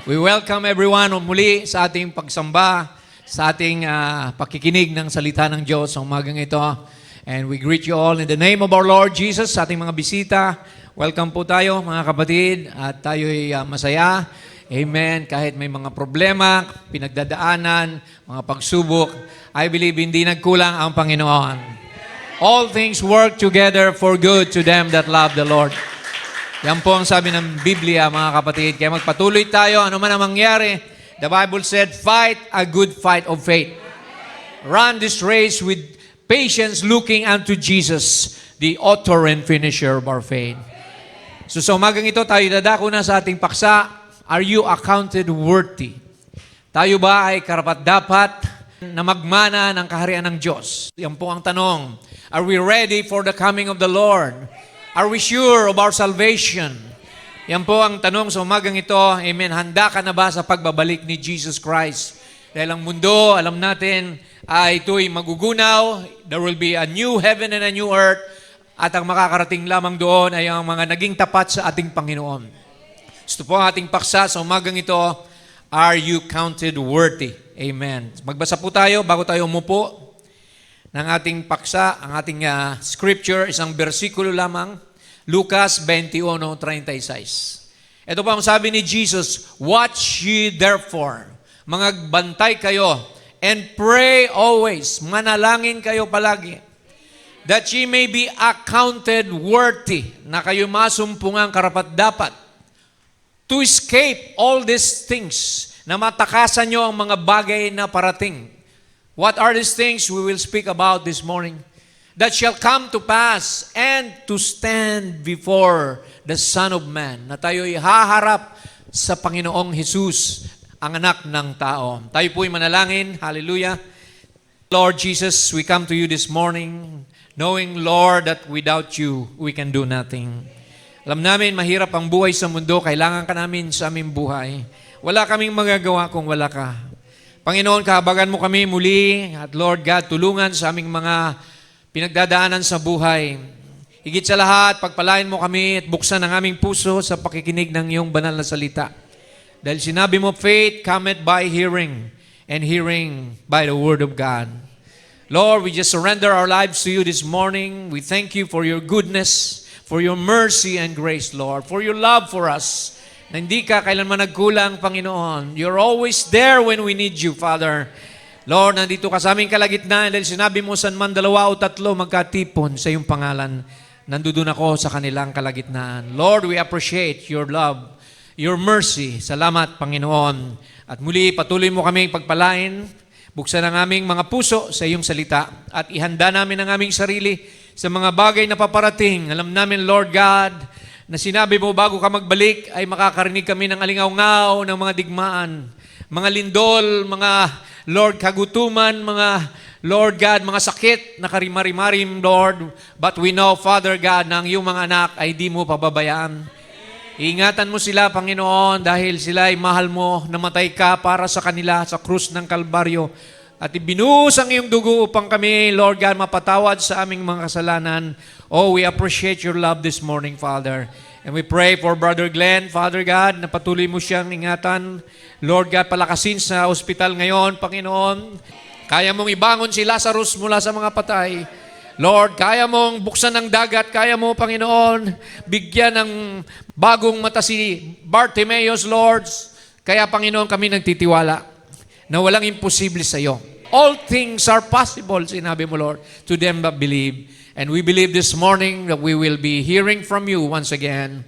We welcome everyone muli sa ating pagsamba, sa ating pakikinig ng salita ng Diyos sa umagang ito. And we greet you all in the name of our Lord Jesus. Sa ating mga bisita, welcome po tayo mga kapatid at tayo'y masaya. Amen. Kahit may mga problema, pinagdadaanan, mga pagsubok, I believe hindi nagkulang ang Panginoon. All things work together for good to them that love the Lord. Yan po ang sabi ng Biblia, mga kapatid. Kaya magpatuloy tayo, ano man ang mangyari. The Bible said, fight a good fight of faith. Run this race with patience, looking unto Jesus, the author and finisher of our faith. So sa umagang ito, tayo dadako na sa ating paksa. Are you accounted worthy? Tayo ba ay karapat-dapat na magmana ng kaharian ng Diyos? Yan po ang tanong. Are we ready for the coming of the Lord? Are we sure of our salvation? Yan po ang tanong sa umagang ito. Amen. Handa ka na ba sa pagbabalik ni Jesus Christ? Dahil ang mundo, alam natin, ito'y magugunaw. There will be a new heaven and a new earth. At ang makakarating lamang doon ay ang mga naging tapat sa ating Panginoon. Ito po ang ating paksa sa umagang ito. Are you counted worthy? Amen. Magbasa po tayo bago tayo umupo ng ating paksa. Ang ating scripture, isang bersikulo lamang. Lucas 21:36. Ito po ang sabi ni Jesus, watch ye therefore, mangagbantay kayo, and pray always, manalangin kayo palagi, that ye may be accounted worthy, na kayo masumpungang karapat-dapat, to escape all these things, na matakasan nyo ang mga bagay na parating. What are these things we will speak about this morning? That shall come to pass and to stand before the Son of Man. Na tayo'y haharap sa Panginoong Jesus, ang anak ng tao. Tayo po'y manalangin. Hallelujah. Lord Jesus, we come to you this morning, knowing, Lord, that without you, we can do nothing. Alam namin, mahirap ang buhay sa mundo. Kailangan ka namin sa aming buhay. Wala kaming magagawa kung wala ka. Panginoon, kahabagan mo kami muli. At Lord God, tulungan sa aming mga pinagdadaanan sa buhay. Higit sa lahat, pagpalain mo kami at buksan ang aming puso sa pakikinig ng iyong banal na salita. Dahil sinabi mo, faith cometh by hearing, and hearing by the word of God. Lord, we just surrender our lives to you this morning. We thank you for your goodness, for your mercy and grace, Lord, for your love for us. Na hindi ka kailanman nagkulang, Panginoon. You're always there when we need you, Father. Lord, nandito ka sa aming kalagitnaan dahil sinabi mo, saan man 2 o 3 magkatipon sa iyong pangalan, nandoon ako sa kanilang kalagitnaan. Lord, we appreciate your love, your mercy. Salamat, Panginoon. At muli, patuloy mo kaming pagpalain, buksan ang aming mga puso sa iyong salita, at ihanda namin ang aming sarili sa mga bagay na paparating. Alam namin, Lord God, na sinabi mo bago ka magbalik, ay makakarinig kami ng alingaw-ngaw ng mga digmaan, mga lindol, mga Lord, kagutuman, mga Lord God, mga sakit na karimari-marim, Lord. But we know, Father God, na ang iyong mga anak ay di mo pababayaan. Iingatan mo sila, Panginoon, dahil sila ay mahal mo, namatay ka para sa kanila sa krus ng Kalbaryo. At ibinuhos ang iyong dugo upang kami, Lord God, mapatawad sa aming mga kasalanan. Oh, we appreciate your love this morning, Father. And we pray for Brother Glenn, Father God, na patuloy mo siyang ingatan. Lord God, palakasin sa ospital ngayon, Panginoon. Kaya mong ibangon si Lazarus mula sa mga patay. Lord, kaya mong buksan ng dagat. Kaya mo, Panginoon, bigyan ng bagong mata si Bartimaeus, Lord. Kaya, Panginoon, kami nagtitiwala na walang imposible sa iyo. All things are possible, sinabi mo, Lord, to them that believe. And we believe this morning that we will be hearing from you once again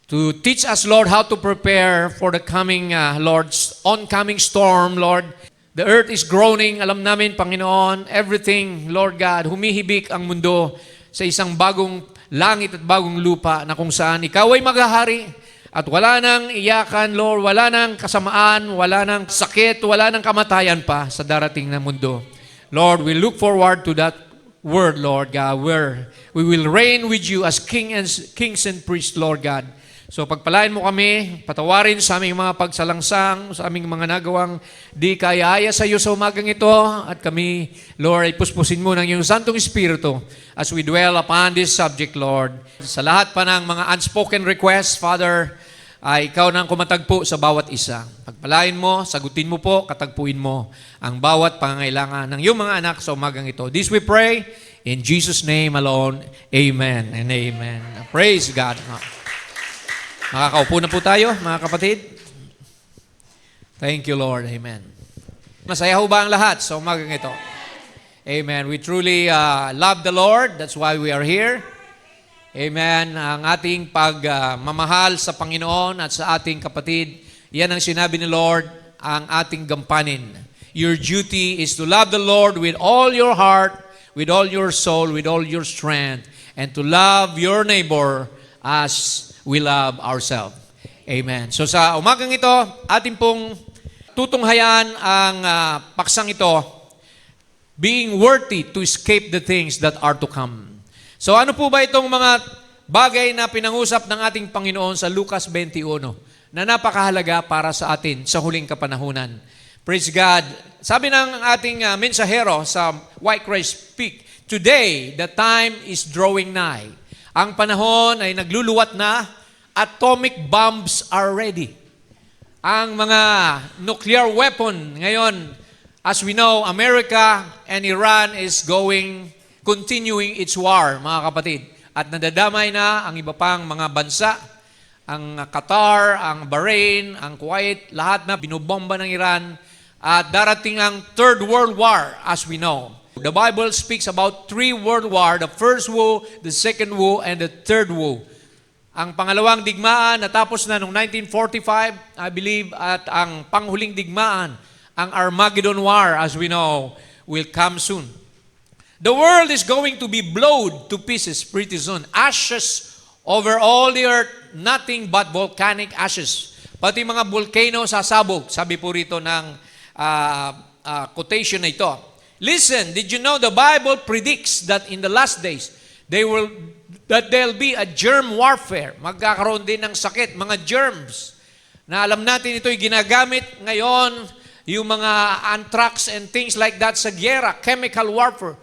to teach us, Lord, how to prepare for the coming, Lord's oncoming storm, Lord. The earth is groaning. Alam namin, Panginoon, everything, Lord God, humihibik ang mundo sa isang bagong langit at bagong lupa na kung saan ikaw ay maghahari at wala nang iyakan, Lord, wala nang kasamaan, wala nang sakit, wala nang kamatayan pa sa darating na mundo. Lord, we look forward to that word, Lord God, where we will reign with you as kings and priests, Lord God. So pagpalain mo kami, patawarin sa aming mga pagsalangsang, sa aming mga nagawang di kaya sa iyo sa umagang ito, at kami, Lord, ay puspusin mo ng iyong Santong Espiritu as we dwell upon this subject, Lord. Sa lahat pa ng mga unspoken requests, Father, ay ikaw nang kumatagpo sa bawat isa. Pagpalain mo, sagutin mo po, katagpuin mo ang bawat pangangailangan ng iyong mga anak sa umagang ito. This we pray in Jesus' name alone. Amen and amen. Praise God. Makakaupo na po tayo, mga kapatid. Thank you, Lord. Amen. Masaya ho ba ang lahat sa umagang ito? Amen. We truly love the Lord. That's why we are here. Amen. Ang ating pagmamahal sa Panginoon at sa ating kapatid, yan ang sinabi ni Lord, ang ating gampanin. Your duty is to love the Lord with all your heart, with all your soul, with all your strength, and to love your neighbor as we love ourselves. Amen. So sa umagang ito, ating pong tutunghayan ang paksang ito, being worthy to escape the things that are to come. So ano po ba itong mga bagay na pinangusap ng ating Panginoon sa Lucas 21 na napakahalaga para sa atin sa huling kapanahunan? Praise God. Sabi ng ating mensahero sa White Christ Peak, today, the time is drawing nigh. Ang panahon ay nagluluwat na, atomic bombs are ready. Ang mga nuclear weapon ngayon, as we know, America and Iran is continuing its war, mga kapatid. At nadadamay na ang iba pang mga bansa, ang Qatar, ang Bahrain, ang Kuwait, lahat na binubomba ng Iran. At darating ang Third World War, as we know. The Bible speaks about 3 world war, the first war, the second war, and the third war. Ang pangalawang digmaan natapos na noong 1945, I believe, at ang panghuling digmaan, ang Armageddon War, as we know, will come soon. The world is going to be blown to pieces pretty soon. Ashes over all the earth, nothing but volcanic ashes. Pati mga volcano sasabog, sabi po rito ng quotation na ito. Listen, did you know the Bible predicts that in the last days, there'll be a germ warfare. Magkakaroon din ng sakit, mga germs. Na alam natin ito'y ginagamit ngayon, yung mga anthrax and things like that sa gyera, chemical warfare.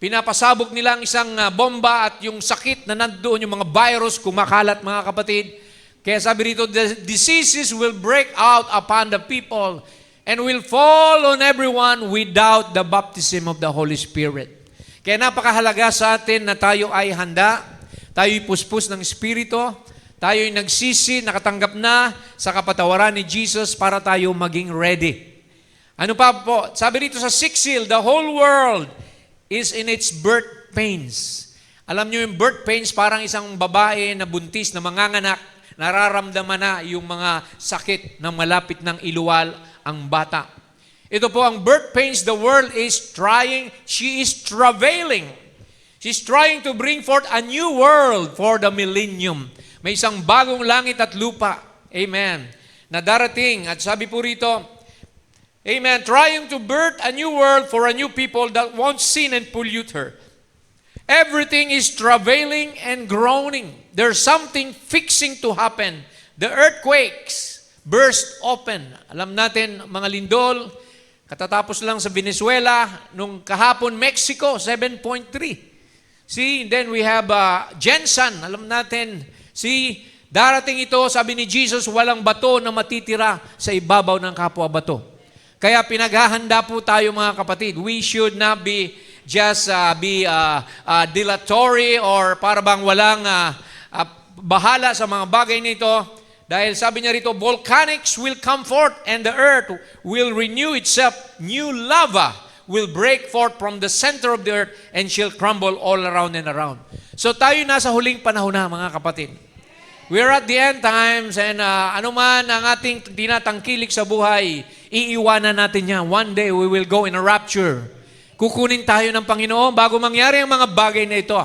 Pinapasabog nila ang isang bomba at yung sakit na nandoon, yung mga virus, kumakalat, mga kapatid. Kaya sabi rito, the diseases will break out upon the people and will fall on everyone without the baptism of the Holy Spirit. Kaya napakahalaga sa atin na tayo ay handa, tayo'y puspos ng Espiritu, tayo'y nagsisi, nakatanggap na sa kapatawaran ni Jesus para tayo maging ready. Ano pa po? Sabi rito sa 6th seal, the whole world is in its birth pains. Alam niyo yung birth pains, parang isang babae na buntis na manganganak, nararamdaman na yung mga sakit na malapit ng iluwal ang bata. Ito po ang birth pains the world is trying, she is travailing. She's trying to bring forth a new world for the millennium. May isang bagong langit at lupa. Amen. Na darating. At sabi po rito, amen, trying to birth a new world for a new people that won't sin and pollute her. Everything is travailing and groaning. There's something fixing to happen. The earthquakes burst open. Alam natin, mga lindol, katatapos lang sa Venezuela, nung kahapon Mexico, 7.3. See, then we have Jensen, alam natin, see, darating ito, sabi ni Jesus, walang bato na matitira sa ibabaw ng kapwa bato. Kaya pinaghahanda po tayo, mga kapatid. We should not be just dilatory or para bang walang bahala sa mga bagay nito. Dahil sabi niya rito, volcanics will come forth and the earth will renew itself. New lava will break forth from the center of the earth and shall crumble all around and around. So tayo nasa huling panahon na, mga kapatid. We're at the end times and anuman ang ating tinatangkilik sa buhay, iiwanan natin yan. One day we will go in a rapture. Kukunin tayo ng Panginoon bago mangyari ang mga bagay na ito.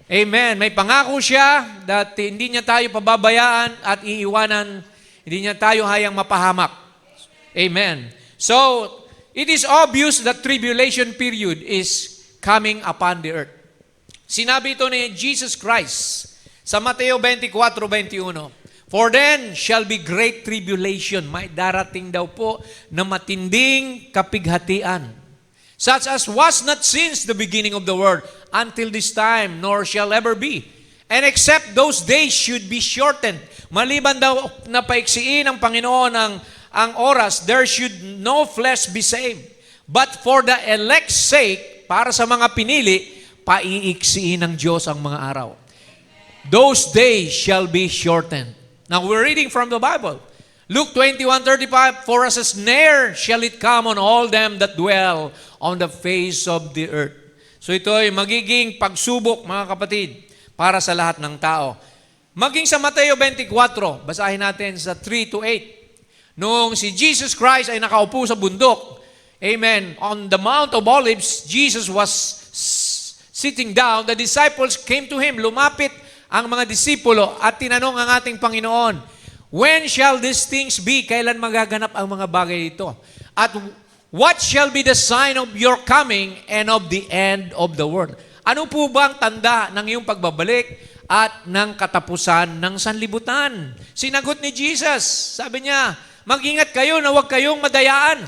Amen. May pangako siya that hindi niya tayo pababayaan at iiwanan. Hindi niya tayo hayang mapahamak. Amen. So, it is obvious that tribulation period is coming upon the earth. Sinabi ito ni Jesus Christ sa Mateo 24:21. For then shall be great tribulation. May darating daw po na matinding kapighatian. Such as was not since the beginning of the world until this time, nor shall ever be. And except those days should be shortened. Maliban daw na paiksiin ng Panginoon ang oras, there should no flesh be saved. But for the elect's sake, para sa mga pinili, paiiksiin ng Diyos ang mga araw. Those days shall be shortened. Now we're reading from the Bible. Luke 21:35, for as a snare shall it come on all them that dwell on the face of the earth. So ito ay magiging pagsubok, mga kapatid, para sa lahat ng tao. Maging sa Mateo 24, basahin natin sa 3-8. Noong si Jesus Christ ay nakaupo sa bundok, amen, on the Mount of Olives, Jesus was sitting down. The disciples came to Him. Lumapit ang mga disipulo at tinanong ang ating Panginoon, when shall these things be? Kailan magaganap ang mga bagay ito? At what shall be the sign of your coming and of the end of the world? Ano po ba ang tanda ng iyong pagbabalik at ng katapusan ng sanlibutan? Sinagot ni Jesus. Sabi niya, mag-ingat kayo na huwag kayong madayaan.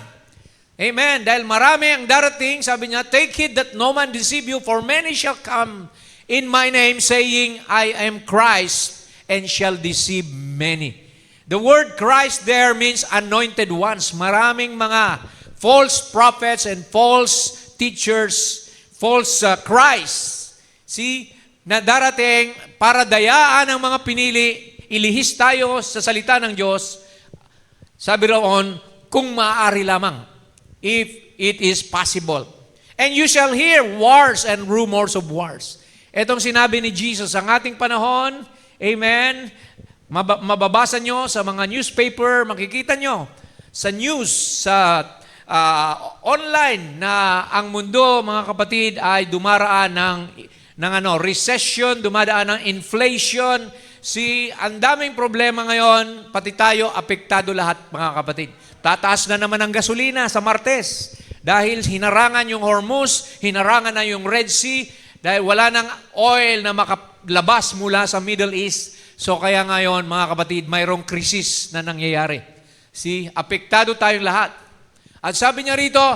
Amen. Dahil marami ang darating, sabi niya, take heed that no man deceive you, for many shall come in my name, saying, I am Christ, and shall deceive many. The word Christ there means anointed ones. Maraming mga false prophets and false teachers, false Christ. See, na darating para dayaan ang mga pinili, ilihis tayo sa salita ng Diyos, sabi roon, kung maaari lamang, if it is possible. And you shall hear wars and rumors of wars. Etong sinabi ni Jesus, ang ating panahon, amen, mababasa nyo sa mga newspaper, makikita nyo sa news, sa online na ang mundo, mga kapatid, ay dumaraan ng recession, dumadaan ng inflation. Ang daming problema ngayon, pati tayo, apektado lahat, mga kapatid. Tataas na naman ang gasolina sa Martes dahil hinarangan yung Hormuz, hinarangan na yung Red Sea, dahil wala nang oil na makalabas mula sa Middle East. So kaya ngayon, mga kapatid, mayroong krisis na nangyayari. See, apektado tayong lahat. At sabi niya rito,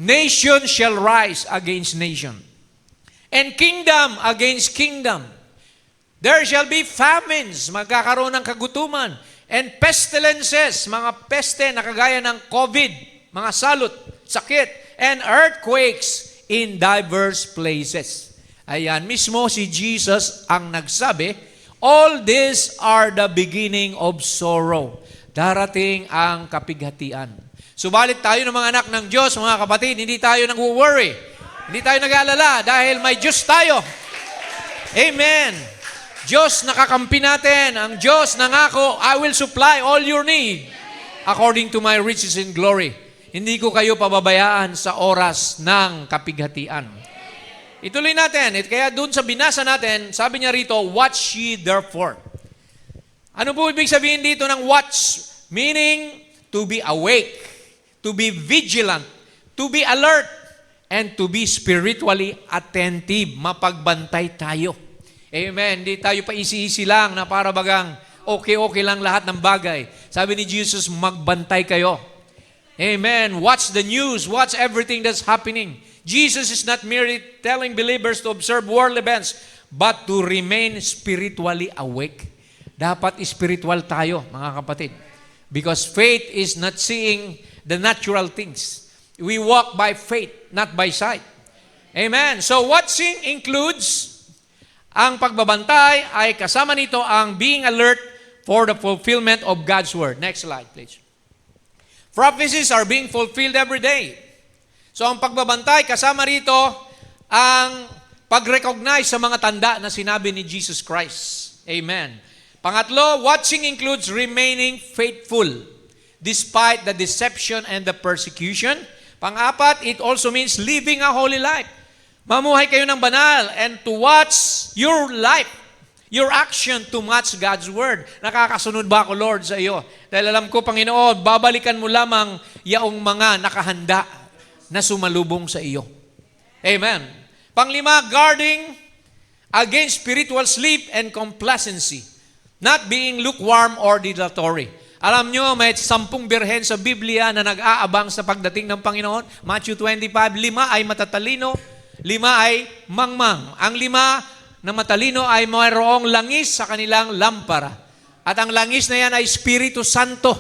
nation shall rise against nation, and kingdom against kingdom. There shall be famines, magkakaroon ng kagutuman, and pestilences, mga peste na kagaya ng COVID, mga salot, sakit, and earthquakes in diverse places. Ayan, mismo si Jesus ang nagsabi, all these are the beginning of sorrow. Darating ang kapighatian. Subalit tayo ng mga anak ng Diyos, mga kapatid, hindi tayo nag-worry. Hindi tayo nag-aalala dahil may Diyos tayo. Amen. Diyos nakakampi natin. Ang Diyos nangako, I will supply all your need according to my riches in glory. Hindi ko kayo pababayaan sa oras ng kapighatian. Ituloy natin. Kaya dun sa binasa natin, sabi niya rito, watch ye therefore. Ano po ibig sabihin dito ng watch? Meaning, to be awake, to be vigilant, to be alert, and to be spiritually attentive. Mapagbantay tayo. Amen. Hindi tayo pa isi-isi lang na para bagang okay lang lahat ng bagay. Sabi ni Jesus, magbantay kayo. Amen. Watch the news. Watch everything that's happening. Jesus is not merely telling believers to observe world events, but to remain spiritually awake. Dapat spiritual tayo, mga kapatid. Because faith is not seeing the natural things. We walk by faith, not by sight. Amen. So watching includes ang pagbabantay, ay kasama nito ang being alert for the fulfillment of God's word. Next slide, please. Prophecies are being fulfilled every day. So ang pagbabantay, kasama rito ang pag-recognize sa mga tanda na sinabi ni Jesus Christ. Amen. Pangatlo, watching includes remaining faithful despite the deception and the persecution. Pang-apat, it also means living a holy life. Mamuhay kayo ng banal and to watch your life, your action to match God's word. Nakakasunod ba ako, Lord, sa iyo? Dahil alam ko, Panginoon, babalikan mo lamang yaong mga nakahanda na sumalubong sa iyo. Amen. Panglima, guarding against spiritual sleep and complacency. Not being lukewarm or dilatory. Alam nyo, may 10 birhen sa Biblia na nag-aabang sa pagdating ng Panginoon. Matthew 25, 5 ay matatalino, 5 ay mangmang. Ang 5 na matalino ay mayroong langis sa kanilang lampara. At ang langis na yan ay Espiritu Santo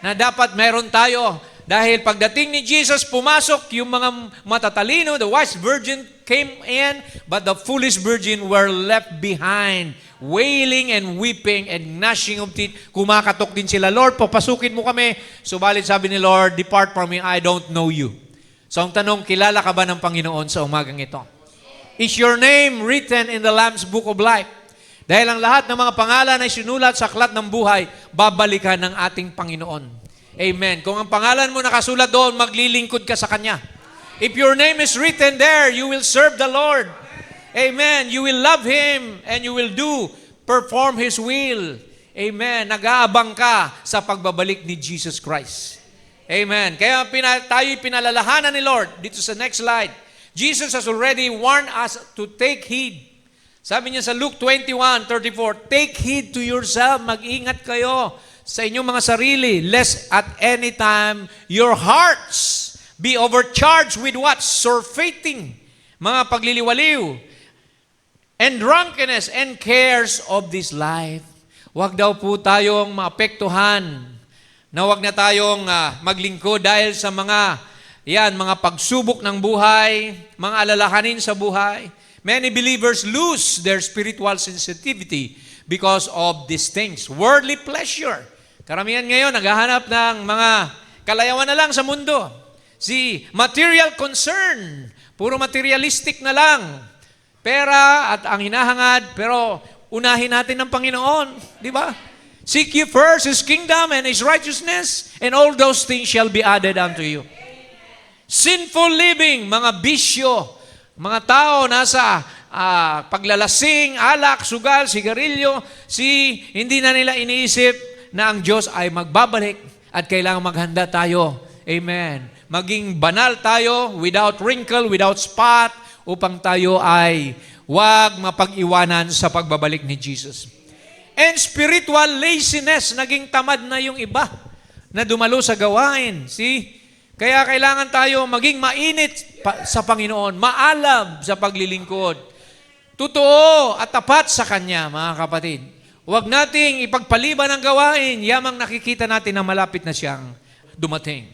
na dapat meron tayo. Dahil pagdating ni Jesus, pumasok yung mga matatalino, the wise virgin came in, but the foolish virgin were left behind, wailing and weeping and gnashing of teeth. Kumakatok din sila, Lord, papasukin mo kami. Subalit sabi ni Lord, depart from me, I don't know you. So ang tanong, kilala ka ba ng Panginoon sa umagang ito? Is your name written in the Lamb's Book of Life? Dahil ang lahat ng mga pangalan ay sinulat sa aklat ng buhay, babalikan ng ating Panginoon. Amen. Kung ang pangalan mo nakasulat doon, maglilingkod ka sa Kanya. If your name is written there, you will serve the Lord. Amen. You will love Him and you will perform His will. Amen. Nag-aabang ka sa pagbabalik ni Jesus Christ. Amen. Kaya tayo'y pinalalahanan ni Lord. Dito sa next slide. Jesus has already warned us to take heed. Sabi niya sa Luke 21:34, take heed to yourself, mag-ingat kayo sa inyong mga sarili, lest at any time your hearts be overcharged with what? Surfeiting, mga pagliliwaliw, and drunkenness, and cares of this life. Huwag daw po tayong maapektuhan, na huwag na tayong maglingkod dahil sa mga pagsubok ng buhay, mga alalahanin sa buhay. Many believers lose their spiritual sensitivity because of these things. Worldly pleasure. Karamihan ngayon, naghahanap ng mga kalayawan na lang sa mundo. Material concern. Puro materialistic na lang. Pera at ang hinahangad, pero unahin natin ng Panginoon. Di ba? Seek ye first His kingdom and His righteousness, and all those things shall be added unto you. Sinful living, mga bisyo, mga tao nasa paglalasing, alak, sugal, sigarilyo, hindi na nila iniisip na ang Diyos ay magbabalik at kailangan maghanda tayo. Amen. Maging banal tayo, without wrinkle, without spot, upang tayo ay wag mapag-iwanan sa pagbabalik ni Jesus. And spiritual laziness, naging tamad na yung iba na dumalo sa gawain. Kaya kailangan tayo maging mainit sa Panginoon, maalab sa paglilingkod. Totoo at tapat sa Kanya, mga kapatid. Huwag nating ipagpaliban ang gawain, yamang nakikita natin na malapit na siyang dumating.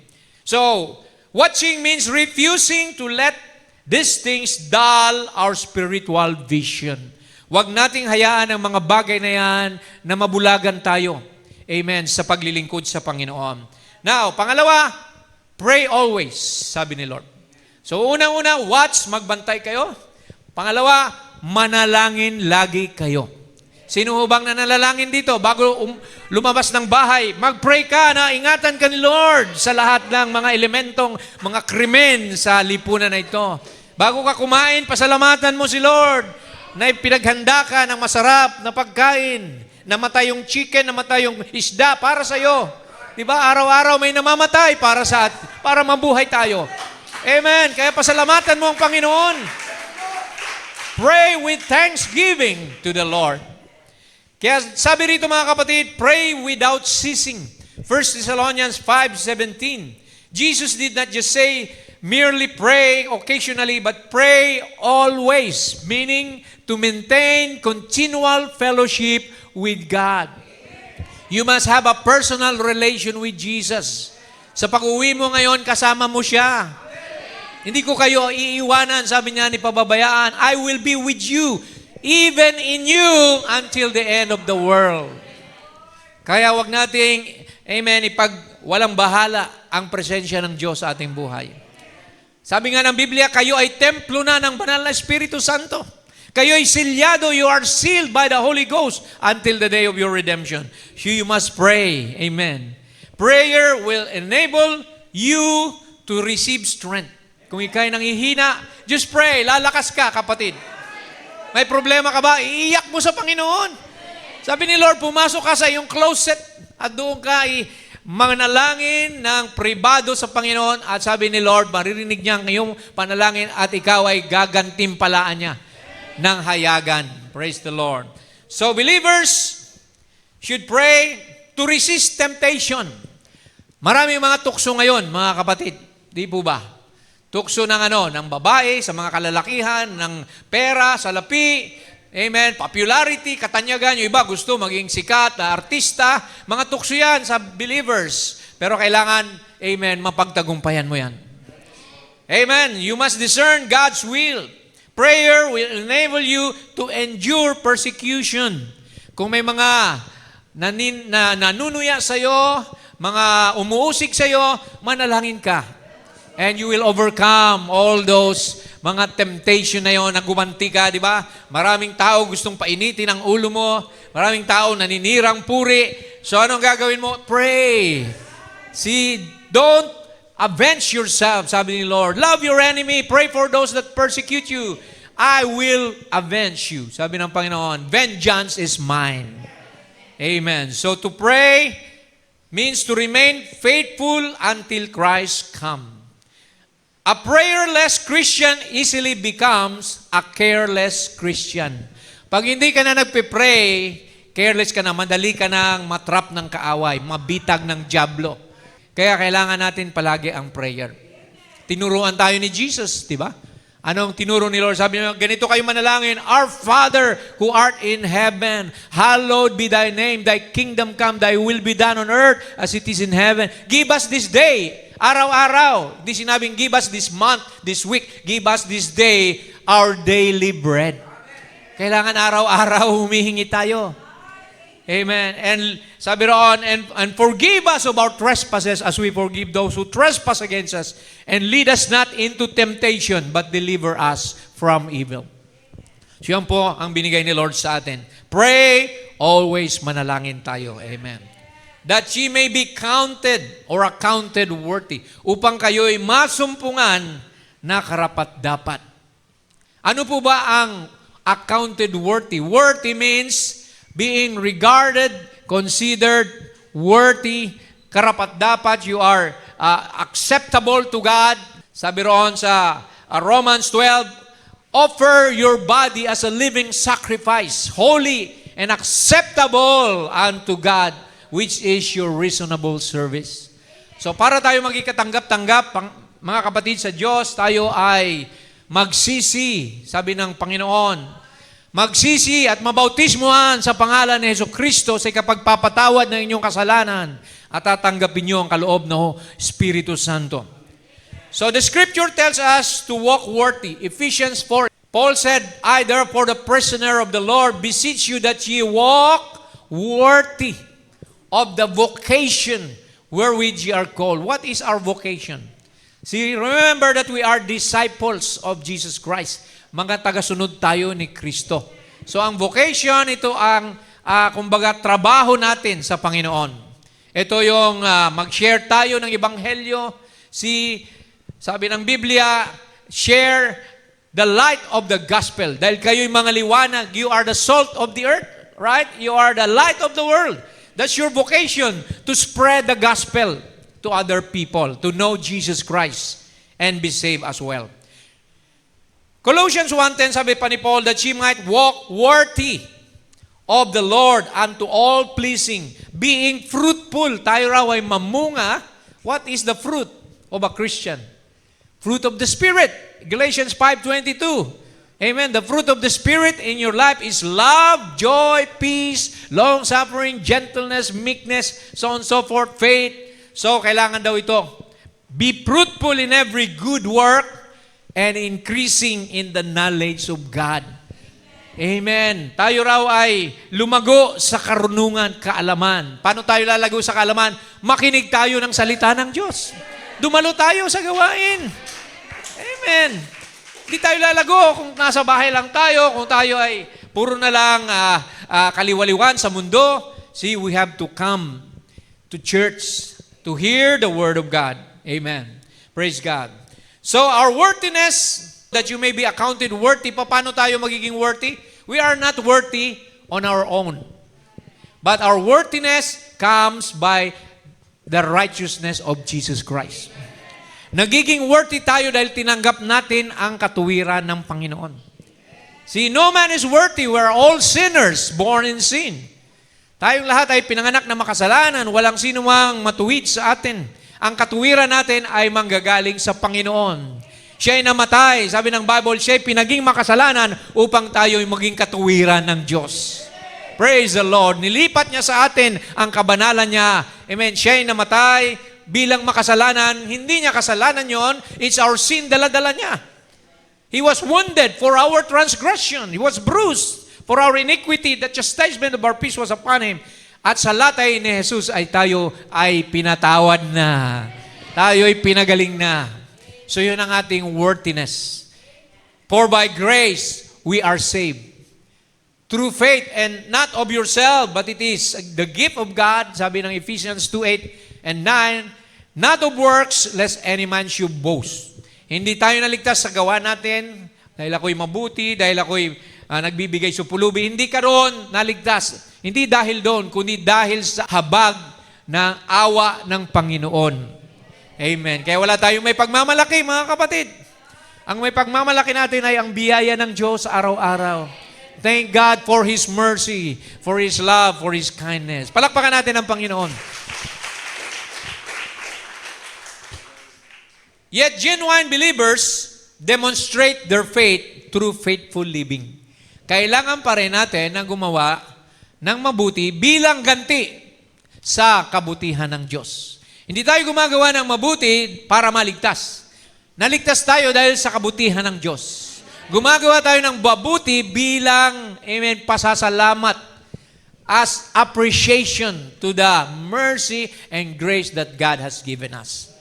So, watching means refusing to let these things dull our spiritual vision. Huwag nating hayaan ang mga bagay na yan na mabulagan tayo. Amen, sa paglilingkod sa Panginoon. Now, pangalawa, pray always, sabi ni Lord. So, unang-una, watch, magbantay kayo. Pangalawa, manalangin lagi kayo. Sino ho bang nanalangin dito? Bago lumabas ng bahay, mag-pray ka na ingatan ka ni Lord sa lahat ng mga elementong, mga krimen sa lipunan na ito. Bago ka kumain, pasalamatan mo si Lord na pinaghanda ka ng masarap na pagkain. Namatay yung chicken, namatay yung isda para sa iyo. Diba? Araw-araw may namamatay para mabuhay tayo. Amen. Kaya pasalamatan mo ang Panginoon. Pray with thanksgiving to the Lord. Kaya sabi rito mga kapatid, pray without ceasing. 1 Thessalonians 5:17. Jesus did not just say, merely pray occasionally, but pray always, meaning to maintain continual fellowship with God. You must have a personal relation with Jesus. Sa pag-uwi mo ngayon, kasama mo siya. Hindi ko kayo iiwanan, sabi niya, ni pababayaan. I will be with you, even in you, until the end of the world. Kaya wag nating, amen, walang bahala ang presensya ng Diyos sa ating buhay. Sabi nga ng Biblia, kayo ay templo na ng banal na Espiritu Santo. Kayo ay silyado, you are sealed by the Holy Ghost until the day of your redemption. So you must pray. Amen. Prayer will enable you to receive strength. Kung ikay nanghihina, just pray. Lalakas ka, kapatid. May problema ka ba? Iiyak mo sa Panginoon. Sabi ni Lord, pumasok ka sa iyong closet at doon ka manalangin ng pribado sa Panginoon at sabi ni Lord, maririnig niya ang iyong panalangin at ikaw ay gagantimpalaan niya ng hayagan. Praise the Lord. So believers should pray to resist temptation. Maraming mga tukso ngayon, mga kapatid. Di po ba? Tukso ng ng babae, sa mga kalalakihan, ng pera, salapi, Amen. Popularity, katanyagan. Yung iba gusto maging sikat na artista. Mga tukso yan sa believers. Pero kailangan, amen, mapagtagumpayan mo yan. Amen. You must discern God's will. Prayer will enable you to endure persecution. Kung may mga nanunuya sa'yo, mga umuusik sa'yo, manalangin ka. And you will overcome all those mga temptation na yon, nagumanti ka, di ba? Maraming tao gustong painitin ang ulo mo. Maraming tao naninirang puri. So anong gagawin mo? Pray. See, don't avenge yourself, sabi ni Lord. Love your enemy. Pray for those that persecute you. I will avenge you. Sabi ng Panginoon, vengeance is mine. Amen. So to pray means to remain faithful until Christ comes. A prayerless Christian easily becomes a careless Christian. Pag hindi ka na nagpe-pray, careless ka na, madali ka nang matrap ng kaaway, mabitag ng dyablo. Kaya kailangan natin palagi ang prayer. Tinuruan tayo ni Jesus, di ba? Anong tinuro ni Lord? Sabi niya, ganito kayo manalangin, Our Father who art in heaven, hallowed be thy name, thy kingdom come, thy will be done on earth as it is in heaven. Give us this day, araw-araw. Di sinabing, give us this month, this week, give us this day, our daily bread. Kailangan araw-araw humihingi tayo. Amen. And sabi roon, and forgive us of our trespasses as we forgive those who trespass against us. And lead us not into temptation, but deliver us from evil. So yan po ang binigay ni Lord sa atin. Pray, always manalangin tayo. Amen. That ye may be counted or accounted worthy. Upang kayo'y masumpungan na karapat-dapat. Ano po ba ang accounted worthy? Worthy means being regarded, considered worthy, karapat-dapat, you are acceptable to God. Sabi roon sa Romans 12, offer your body as a living sacrifice, holy and acceptable unto God, which is your reasonable service. So para tayo magkikatanggap-tanggap, mga kapatid sa Diyos, tayo ay magsisi, sabi ng Panginoon, magsisi at mabautismuhan sa pangalan ni Jesucristo sa ikapagpapatawad ng inyong kasalanan at tatanggapin niyo ang kaloob ng Espiritu Santo. So the Scripture tells us to walk worthy. Ephesians 4, Paul said, I therefore the prisoner of the Lord beseech you that ye walk worthy of the vocation wherewith ye are called. What is our vocation? See, remember that we are disciples of Jesus Christ. Mga tagasunod tayo ni Kristo. So ang vocation, ito ang kumbaga trabaho natin sa Panginoon. Ito yung mag-share tayo ng ebanghelyo. Sabi ng Biblia, share the light of the gospel. Dahil kayo'y mga liwanag, you are the salt of the earth, right? You are the light of the world. That's your vocation, to spread the gospel to other people, to know Jesus Christ and be saved as well. Colossians 1:10, sabi pa ni Paul, that ye might walk worthy of the Lord unto all pleasing, being fruitful. Tayo raw ay mamunga. What is the fruit of a Christian? Fruit of the Spirit. Galatians 5:22. Amen. The fruit of the Spirit in your life is love, joy, peace, long-suffering, gentleness, meekness, so on and so forth, faith. So, kailangan daw ito. Be fruitful in every good work, and increasing in the knowledge of God. Amen. Tayo raw ay lumago sa karunungan, kaalaman. Paano tayo lalago sa kaalaman? Makinig tayo ng salita ng Diyos. Dumalo tayo sa gawain. Amen. Hindi tayo lalago kung nasa bahay lang tayo, kung tayo ay puro na lang kaliwaliwan sa mundo. See, we have to come to church to hear the Word of God. Amen. Praise God. So our worthiness, that you may be accounted worthy. Paano tayo magiging worthy? We are not worthy on our own. But our worthiness comes by the righteousness of Jesus Christ. Nagiging worthy tayo dahil tinanggap natin ang katuwiran ng Panginoon. See, no man is worthy. We are all sinners, born in sin. Tayong lahat ay pinanganak na makasalanan. Walang sino mang matuwid sa atin. Ang katuwiran natin ay manggagaling sa Panginoon. Siya ay namatay. Sabi ng Bible, siya ay pinaging makasalanan upang tayo ay maging katuwiran ng Diyos. Praise the Lord. Nilipat niya sa atin ang kabanalan niya. Amen. Siya ay namatay bilang makasalanan. Hindi niya kasalanan yon. It's our sin, dala-dala niya. He was wounded for our transgression. He was bruised for our iniquity. The chastisement of our peace was upon Him. At sa latay ni Jesus ay tayo ay pinatawad na. Tayo ay pinagaling na. So yun ang ating worthiness. For by grace, we are saved. Through faith, and not of yourself, but it is the gift of God, sabi ng Ephesians 2:8 and 9, not of works, lest any man should boast. Hindi tayo naligtas sa gawa natin, dahil ako'y mabuti, dahil ako'y nagbibigay supulubi. Hindi ka ron naligtas. Hindi dahil doon, kundi dahil sa habag ng awa ng Panginoon. Amen. Kaya wala tayong may pagmamalaki, mga kapatid. Ang may pagmamalaki natin ay ang biyaya ng Diyos araw-araw. Thank God for His mercy, for His love, for His kindness. Palakpakan natin ang Panginoon. Yet genuine believers demonstrate their faith through faithful living. Kailangan pa rin natin na gumawa ng mabuti bilang ganti sa kabutihan ng Diyos. Hindi tayo gumagawa ng mabuti para maligtas. Naligtas tayo dahil sa kabutihan ng Diyos. Gumagawa tayo ng mabuti bilang, amen, pasasalamat as appreciation to the mercy and grace that God has given us.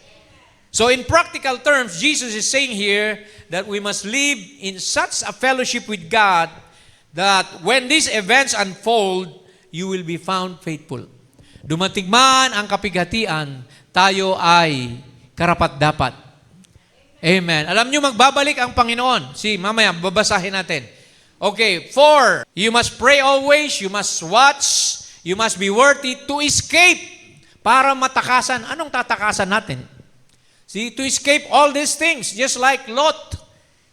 So in practical terms, Jesus is saying here that we must live in such a fellowship with God that when these events unfold, you will be found faithful. Dumating man ang kapighatian, tayo ay karapat-dapat. Amen. Alam nyo, magbabalik ang Panginoon. Mamaya, babasahin natin. Okay, 4, you must pray always, you must watch, you must be worthy to escape para matakasan. Anong tatakasan natin? To escape all these things, just like Lot.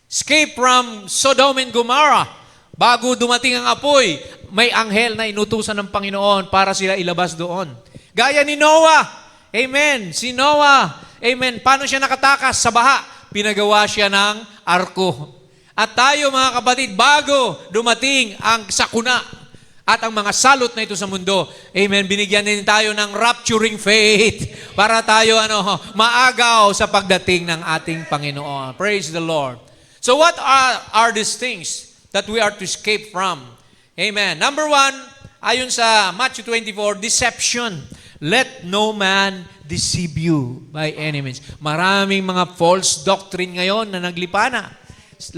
Escape from Sodom and Gomorrah. Bago dumating ang apoy, may anghel na inutusan ng Panginoon para sila ilabas doon. Gaya ni Noah. Amen. Si Noah. Amen. Paano siya nakatakas sa baha? Pinagawa siya ng arko. At tayo, mga kapatid, bago dumating ang sakuna at ang mga salot na ito sa mundo, amen, binigyan din tayo ng rapturing faith para tayo maagaw sa pagdating ng ating Panginoon. Praise the Lord. So what are these things that we are to escape from? Amen. Number 1, ayon sa Matthew 24, deception. Let no man deceive you by any means. Maraming mga false doctrine ngayon na naglipana.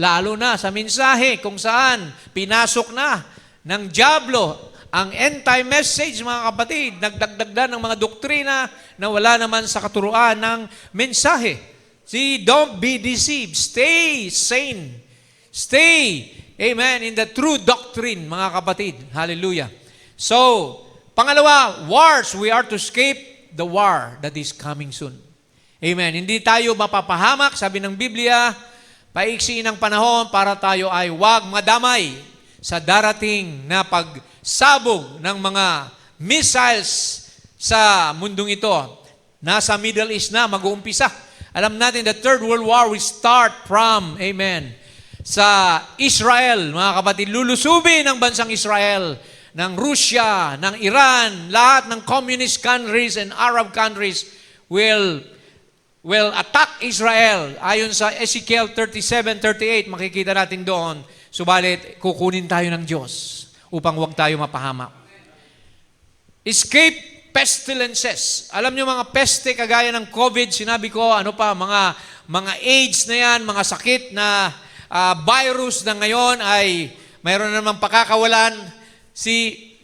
Lalo na sa mensahe kung saan pinasok na ng diablo ang end-time message, mga kapatid. Nagdagdag ng mga doktrina na wala naman sa katuruan ng mensahe. See, don't be deceived. Stay sane. Stay, amen, in the true doctrine, mga kapatid. Hallelujah. So, pangalawa, wars. We are to escape the war that is coming soon. Amen. Hindi tayo mapapahamak, sabi ng Biblia, paiksiin ang panahon para tayo ay wag madamay sa darating na pagsabog ng mga missiles sa mundong ito. Nasa Middle East na mag-uumpisa. Alam natin, the Third World War will start from, amen, sa Israel, mga kapatid. Lulusubin ng bansang Israel, ng Russia, ng Iran, lahat ng communist countries and Arab countries will attack Israel. Ayon sa Ezekiel 37:38, makikita natin doon. Subalit, kukunin tayo ng Diyos upang huwag tayo mapahamak. Escape pestilences. Alam nyo, mga peste kagaya ng COVID, sinabi ko, mga AIDS na yan, mga sakit na virus na ngayon ay mayroon namang pakakawalan.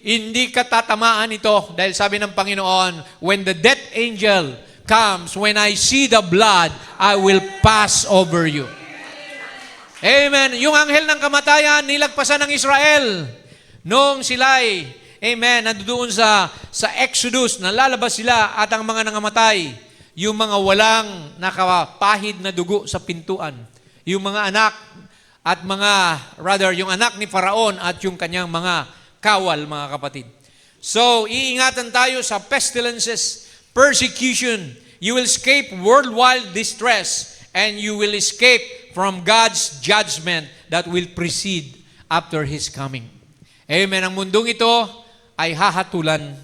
Hindi ka tatamaan ito dahil sabi ng Panginoon, when the death angel comes, when I see the blood, I will pass over you. Amen. Yung anghel ng kamatayan, nilagpasan ng Israel. Noong sila'y, amen, nandoon sa Exodus, nalalabas sila at ang mga nangamatay, yung mga walang nakapahid na dugo sa pintuan. Yung mga anak at yung anak ni Faraon at yung kanyang mga kawal, mga kapatid. So, iingatan tayo sa pestilences, persecution. You will escape worldwide distress and you will escape from God's judgment that will precede after His coming. Amen. Ang mundong ito ay hahatulan.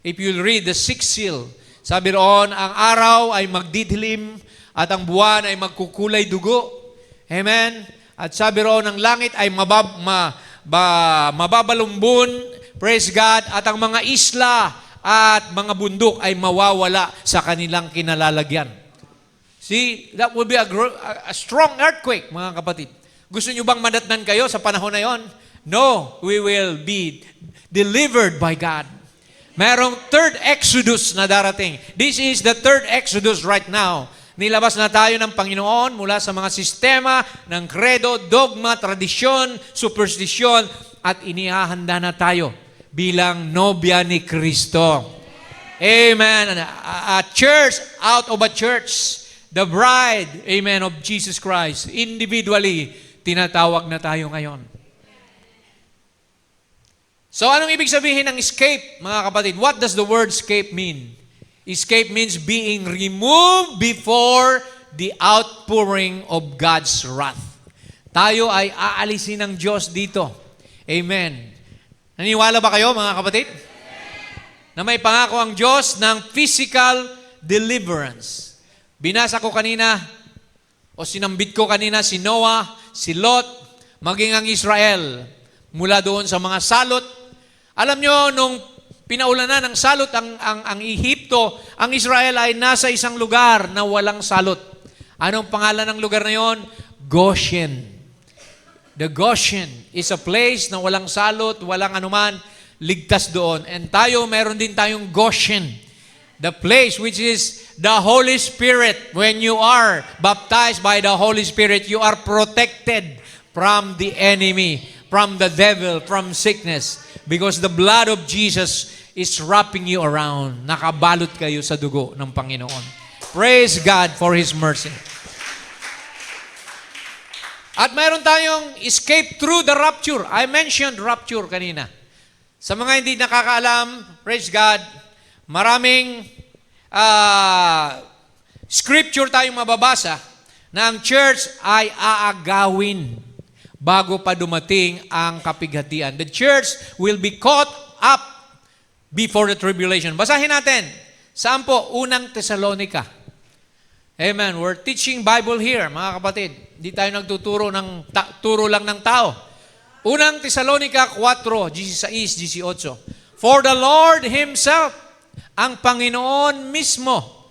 If you'll read the sixth seal, sabi roon, ang araw ay magdidilim at ang buwan ay magkukulay dugo. Amen. At sabi roon, ang langit ay mababalumbon, praise God, at ang mga isla at mga bundok ay mawawala sa kanilang kinalalagyan. See, that will be a strong earthquake, mga kapatid. Gusto nyo bang madatnan kayo sa panahon na yon? No, we will be delivered by God. Merong third Exodus na darating. This is the third Exodus right now. Nilabas na tayo ng Panginoon mula sa mga sistema ng credo, dogma, tradisyon, superstisyon, at inihahanda na tayo bilang nobya ni Kristo. Amen. A church out of a church. The bride, amen, of Jesus Christ. Individually, tinatawag na tayo ngayon. So, anong ibig sabihin ng escape, mga kapatid? What does the word escape mean? Escape means being removed before the outpouring of God's wrath. Tayo ay aalisin ng Diyos dito. Amen. Naniwala ba kayo, mga kapatid? Na may pangako ang Diyos ng physical deliverance. Binasa ko kanina, o sinambit ko kanina si Noah, si Lot, maging ang Israel, mula doon sa mga salot. Alam nyo, nung pinaulanan ng salot ang Ehipto, ang Israel ay nasa isang lugar na walang salot. Anong pangalan ng lugar na yon? Goshen. The Goshen is a place na walang salot, walang anuman, ligtas doon. And tayo, meron din tayong Goshen. The place which is the Holy Spirit. When you are baptized by the Holy Spirit, you are protected from the enemy, from the devil, from sickness. Because the blood of Jesus is wrapping you around. Nakabalot kayo sa dugo ng Panginoon. Praise God for His mercy. At mayroon tayong escape through the rapture. I mentioned rapture kanina. Sa mga hindi nakakaalam, praise God, maraming scripture tayong mababasa na ang church ay aagawin bago pa dumating ang kapighatian. The church will be caught up before the tribulation. Basahin natin. Saan po? Unang Tesalonica. Amen. We're teaching Bible here, mga kapatid. Hindi tayo nagtuturo turo lang ng tao. Unang Tesalonica 4:16-18. For the Lord Himself, ang Panginoon mismo,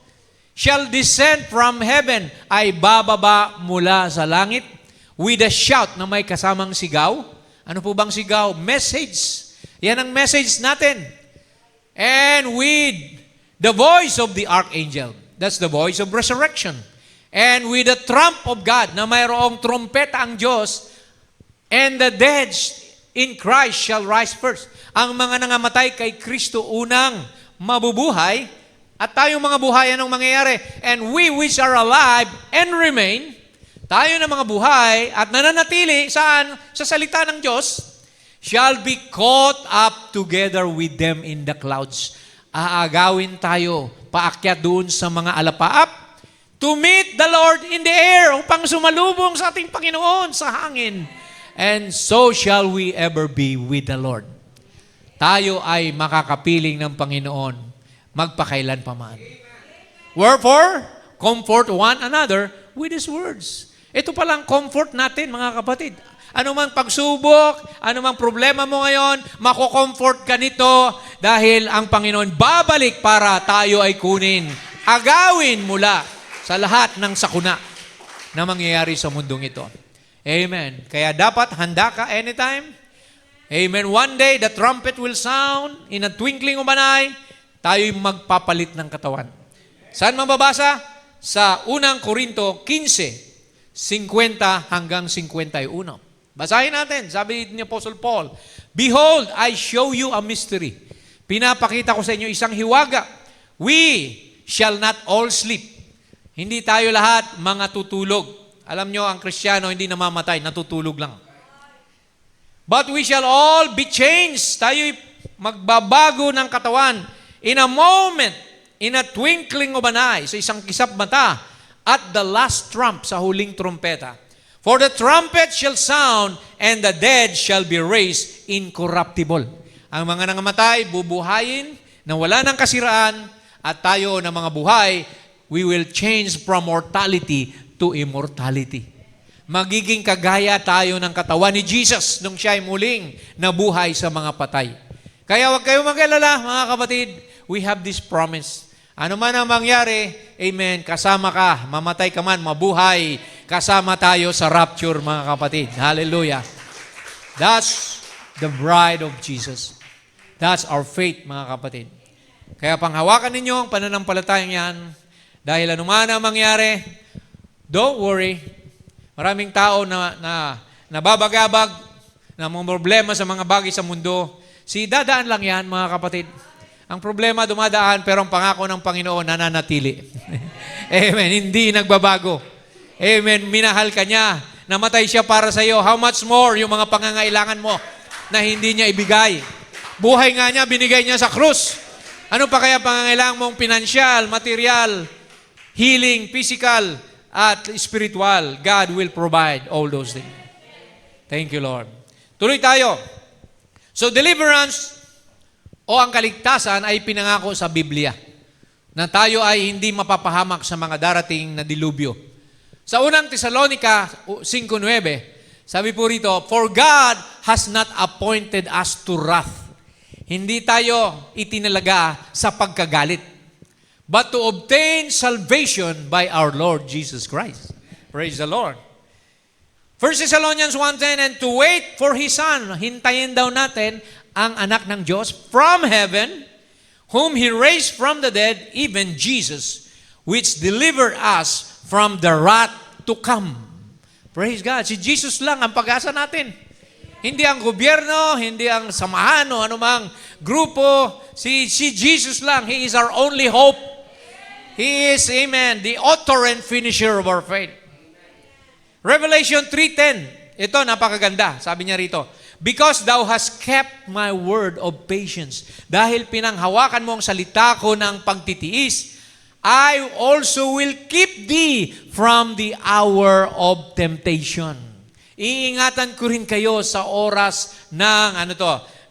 shall descend from heaven, ay bababa mula sa langit, with a shout na may kasamang sigaw. Ano po bang sigaw? Message. Yan ang message natin. And with the voice of the archangel. That's the voice of resurrection. And with the trump of God, na mayroong trompeta ang Diyos, and the dead in Christ shall rise first. Ang mga nangamatay kay Kristo unang mabubuhay, at tayong mga buhay, anong mangyayari? And we which are alive and remain, tayo na mga buhay at nananatili saan? Sa salita ng Diyos, shall be caught up together with them in the clouds. Aagawin tayo, paakyat doon sa mga alapaap, to meet the Lord in the air, upang sumalubong sa ating Panginoon sa hangin. And so shall we ever be with the Lord. Tayo ay makakapiling ng Panginoon magpakailan pa man. Wherefore, comfort one another with His words. Ito palang comfort natin, mga kapatid. Ano mang pagsubok, ano mang problema mo ngayon, mako-comfort ka nito dahil ang Panginoon babalik para tayo ay kunin, agawin mula sa lahat ng sakuna na mangyayari sa mundong ito. Amen. Kaya dapat handa ka anytime. Amen. One day, the trumpet will sound in a twinkling of an eye. Tayo'y magpapalit ng katawan. Saan mababasa? Sa unang Korinto 15:50 hanggang 51. Basahin natin. Sabi ni Apostle Paul, Behold, I show you a mystery. Pinapakita ko sa inyo isang hiwaga. We shall not all sleep. Hindi tayo lahat mga tutulog. Alam nyo, ang Kristiyano hindi namamatay, natutulog lang. But we shall all be changed. Tayo'y magbabago ng katawan. In a moment, in a twinkling of an eye, sa isang kisap mata, at the last trump, sa huling trumpeta. For the trumpet shall sound, and the dead shall be raised incorruptible. Ang mga nangamatay, bubuhayin, na wala ng kasiraan, at tayo na mga buhay, we will change from mortality to immortality. Magiging kagaya tayo ng katawan ni Jesus nung siya ay muling nabuhay sa mga patay. Kaya huwag kayong mag-alala, mga kapatid. We have this promise. Ano man ang mangyari, amen, kasama ka, mamatay ka man, mabuhay, kasama tayo sa rapture, mga kapatid. Hallelujah. That's the bride of Jesus. That's our faith, mga kapatid. Kaya panghawakan ninyo ang pananampalatayang yan, dahil anuman ang mangyari, don't worry. Maraming tao na nababagabag, na mga problema sa mga bagay sa mundo. Dadaan lang yan, mga kapatid. Ang problema dumadaan, pero ang pangako ng Panginoon nananatili. Amen. Hindi nagbabago. Amen. Minahal ka niya. Namatay siya para sa iyo. How much more yung mga pangangailangan mo na hindi niya ibigay? Buhay nga niya, binigay niya sa krus. Ano pa kaya pangangailangan mong pinansyal, material, healing, physical, at spiritual? God will provide all those things. Thank you, Lord. Tuloy tayo. So, deliverance o ang kaligtasan ay pinangako sa Biblia na tayo ay hindi mapapahamak sa mga darating na dilubyo. Sa unang Tesalonica 5:9, sabi po rito, for God has not appointed us to wrath. Hindi tayo itinalaga sa pagkagalit, but to obtain salvation by our Lord Jesus Christ. Praise the Lord. 1 Thessalonians 1:10, and to wait for His Son. Hintayin daw natin ang anak ng Diyos from heaven, whom He raised from the dead, even Jesus, which delivered us from the wrath to come. Praise God. Si Jesus lang ang pag-asa natin. Hindi ang gobyerno, hindi ang samahan o anumang grupo. Si Jesus lang. He is our only hope. He is, amen, the author and finisher of our faith. Revelation 3:10. Ito, napakaganda. Sabi niya rito, because thou hast kept my word of patience. Dahil pinanghawakan mo ang salita ko ng pagtitiis, I also will keep thee from the hour of temptation. Iingatan ko rin kayo sa oras ng,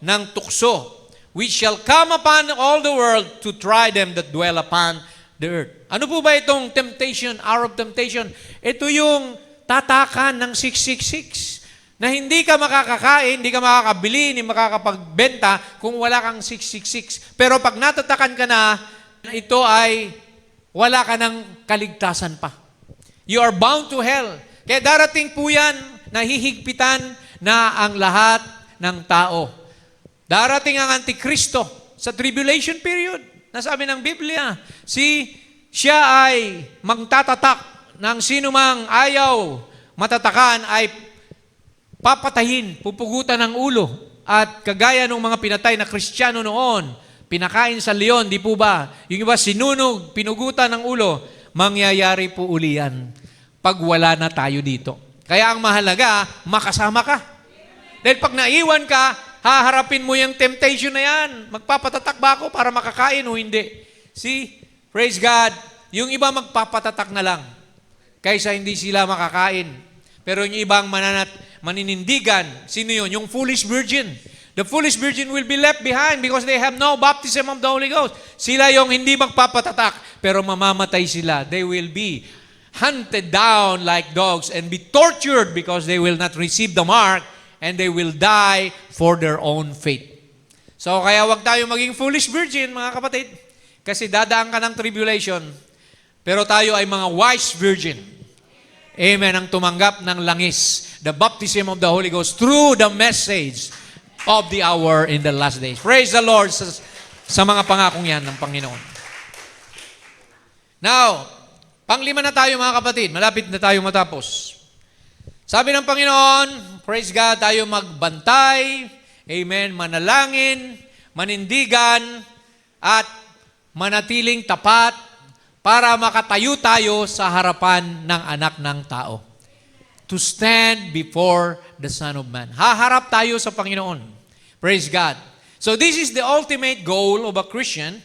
ng tukso, which shall come upon all the world to try them that dwell upon the earth. Ano po ba itong temptation, hour of temptation? Ito yung tatakan ng 666. Na hindi ka makakakain, hindi ka makakabili, hindi makakapagbenta kung wala kang 666. Pero pag natatakan ka na, ito ay wala ka ng kaligtasan pa. You are bound to hell. Kaya darating po yan, nahihigpitan na ang lahat ng tao. Darating ang Antikristo sa tribulation period. Nasabi ng Biblia, siya ay magtatatak ng sino mang ayaw matatakan ay papatayin, pupugutan ng ulo. At kagaya ng mga pinatay na Kristiyano noon, pinakain sa leon, di po ba? Yung iba sinunog, pinugutan ng ulo, mangyayari po uli yan pag wala na tayo dito. Kaya ang mahalaga, makasama ka. Dahil pag naiwan ka, haharapin mo yung temptation na yan. Magpapatatak ba ako para makakain o hindi? See? Praise God. Yung iba magpapatatak na lang kaysa hindi sila makakain. Pero yung ibang maninindigan, sino yun? Yung foolish virgin. The foolish virgin will be left behind because they have no baptism of the Holy Ghost. Sila yung hindi magpapatatak, pero mamamatay sila. They will be hunted down like dogs and be tortured because they will not receive the mark and they will die for their own faith. So kaya wag tayo maging foolish virgin, mga kapatid, kasi dadaan ka ng tribulation, pero tayo ay mga wise virgin. Amen, ang tumanggap ng langis, the baptism of the Holy Ghost through the message of the hour in the last days. Praise the Lord sa mga pangakong yan ng Panginoon. Now, panglima na tayo, mga kapatid. Malapit na tayo matapos. Sabi ng Panginoon, praise God, tayo magbantay, amen, manalangin, manindigan, at manatiling tapat para makatayo tayo sa harapan ng anak ng tao. To stand before the Son of Man. Haharap tayo sa Panginoon. Praise God. So this is the ultimate goal of a Christian.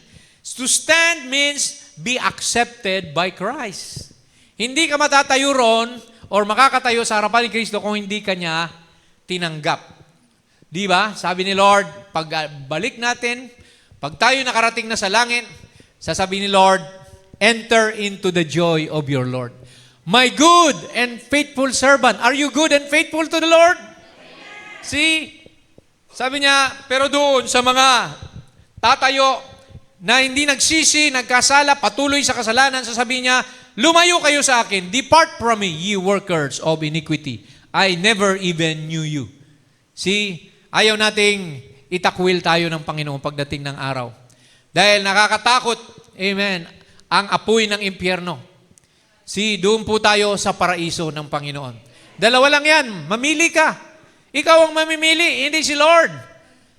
To stand means be accepted by Christ. Hindi ka matatayo roon or makakatayo sa harapan ni Kristo kung hindi ka niya tinanggap. Di ba? Sabi ni Lord, pag balik natin, pag tayo nakarating na sa langit, sasabihin ni Lord, enter into the joy of your Lord. My good and faithful servant. Are you good and faithful to the Lord? See? Sabi niya, pero doon sa mga tatayo na hindi nagsisi, nagkasala, patuloy sa kasalanan, sasabihin niya, lumayo kayo sa akin. Depart from me, ye workers of iniquity. I never even knew you. See? Ayaw nating itakwil tayo ng Panginoon pagdating ng araw. Dahil nakakatakot, amen, ang apoy ng impyerno. See, doon po tayo sa paraiso ng Panginoon. Dalawa lang yan, mamili ka. Ikaw ang mamimili, hindi si Lord.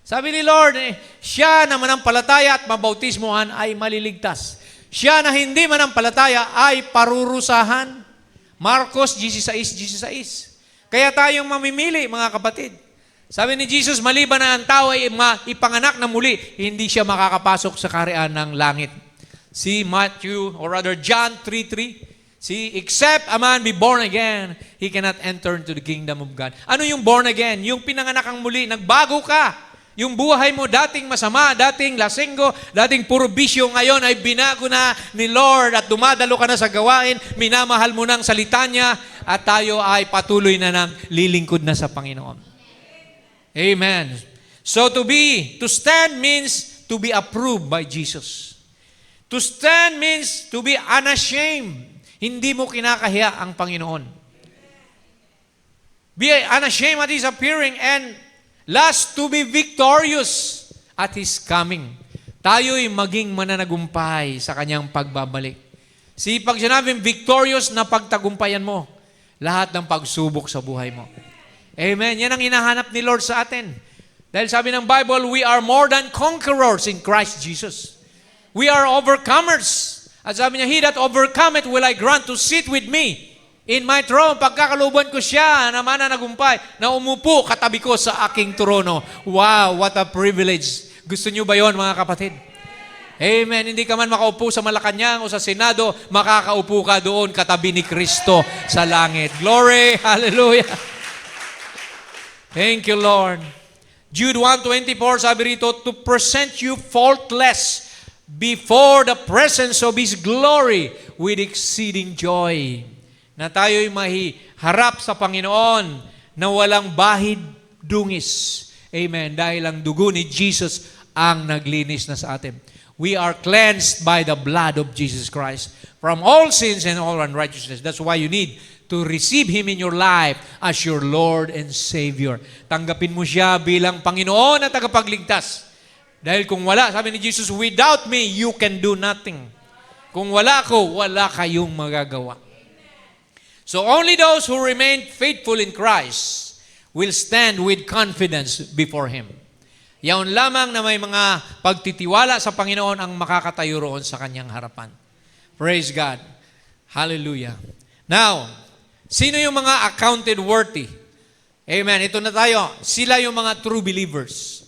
Sabi ni Lord, siya na manampalataya at mabautismohan ay maliligtas. Siya na hindi manampalataya ay parurusahan. Marcos 16:16. Kaya tayong mamimili, mga kapatid. Sabi ni Jesus, maliban na ang tao ay ipanganak na muli, hindi siya makakapasok sa kaharian ng langit. See Matthew, or rather John 3:3. See, except a man be born again, he cannot enter into the kingdom of God. Ano yung born again? Yung pinanganak ang muli, nagbago ka. Yung buhay mo dating masama, dating lasenggo, dating puro bisyo, ngayon ay binago na ni Lord at dumadalo ka na sa gawain, minamahal mo ng salita niya, at tayo ay patuloy na nang lilingkod na sa Panginoon. Amen. So to stand means to be approved by Jesus. To stand means to be unashamed. Hindi mo kinakahiya ang Panginoon. Be unashamed at His appearing, and last, to be victorious at His coming. Tayo'y maging mananagumpay sa Kanyang pagbabalik. See, pag sinabing victorious na pagtagumpayan mo, lahat ng pagsubok sa buhay mo. Amen. Yan ang hinahanap ni Lord sa atin. Dahil sabi ng Bible, we are more than conquerors in Christ Jesus. We are overcomers. At sabi niya, he that overcometh will I grant to sit with me in my throne. Pagkakaluban ko siya na mananagumpay, na umupo katabi ko sa aking trono. Wow, what a privilege. Gusto niyo ba yon, mga kapatid? Amen. Hindi ka man makaupo sa Malacanang o sa Senado, makakaupo ka doon katabi ni Kristo sa langit. Glory! Hallelujah! Thank you, Lord. Jude 1:24, sabi rito, to present you faultless before the presence of His glory with exceeding joy. Na tayo'y mahiharap sa Panginoon na walang bahid dungis. Amen. Dahil ang dugo ni Jesus ang naglinis na sa atin. We are cleansed by the blood of Jesus Christ from all sins and all unrighteousness. That's why you need to receive Him in your life as your Lord and Savior. Tanggapin mo siya bilang Panginoon at tagapagligtas. Dahil kung wala, sabi ni Jesus, without me, you can do nothing. Kung wala ako, wala kayong magagawa. So only those who remain faithful in Christ will stand with confidence before Him. Yaon lamang na may mga pagtitiwala sa Panginoon ang makakatayo roon sa Kanyang harapan. Praise God. Hallelujah. Now, sino yung mga accounted worthy? Amen. Ito na tayo. Sila yung mga true believers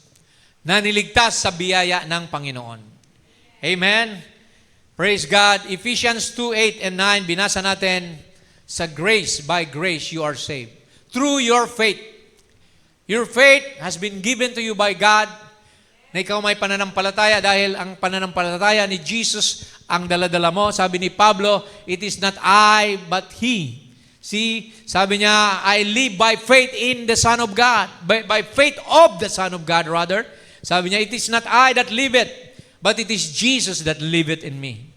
na niligtas sa biyaya ng Panginoon. Amen? Praise God. Ephesians 2:8 and 9, binasa natin, sa grace, by grace you are saved. Through your faith. Your faith has been given to you by God na ikaw may pananampalataya dahil ang pananampalataya ni Jesus ang daladala mo. Sabi ni Pablo, it is not I, but He. See, sabi niya, I live by faith in the Son of God. By faith of the Son of God, rather. Sabi niya, it is not I that liveth, but it is Jesus that liveth in me.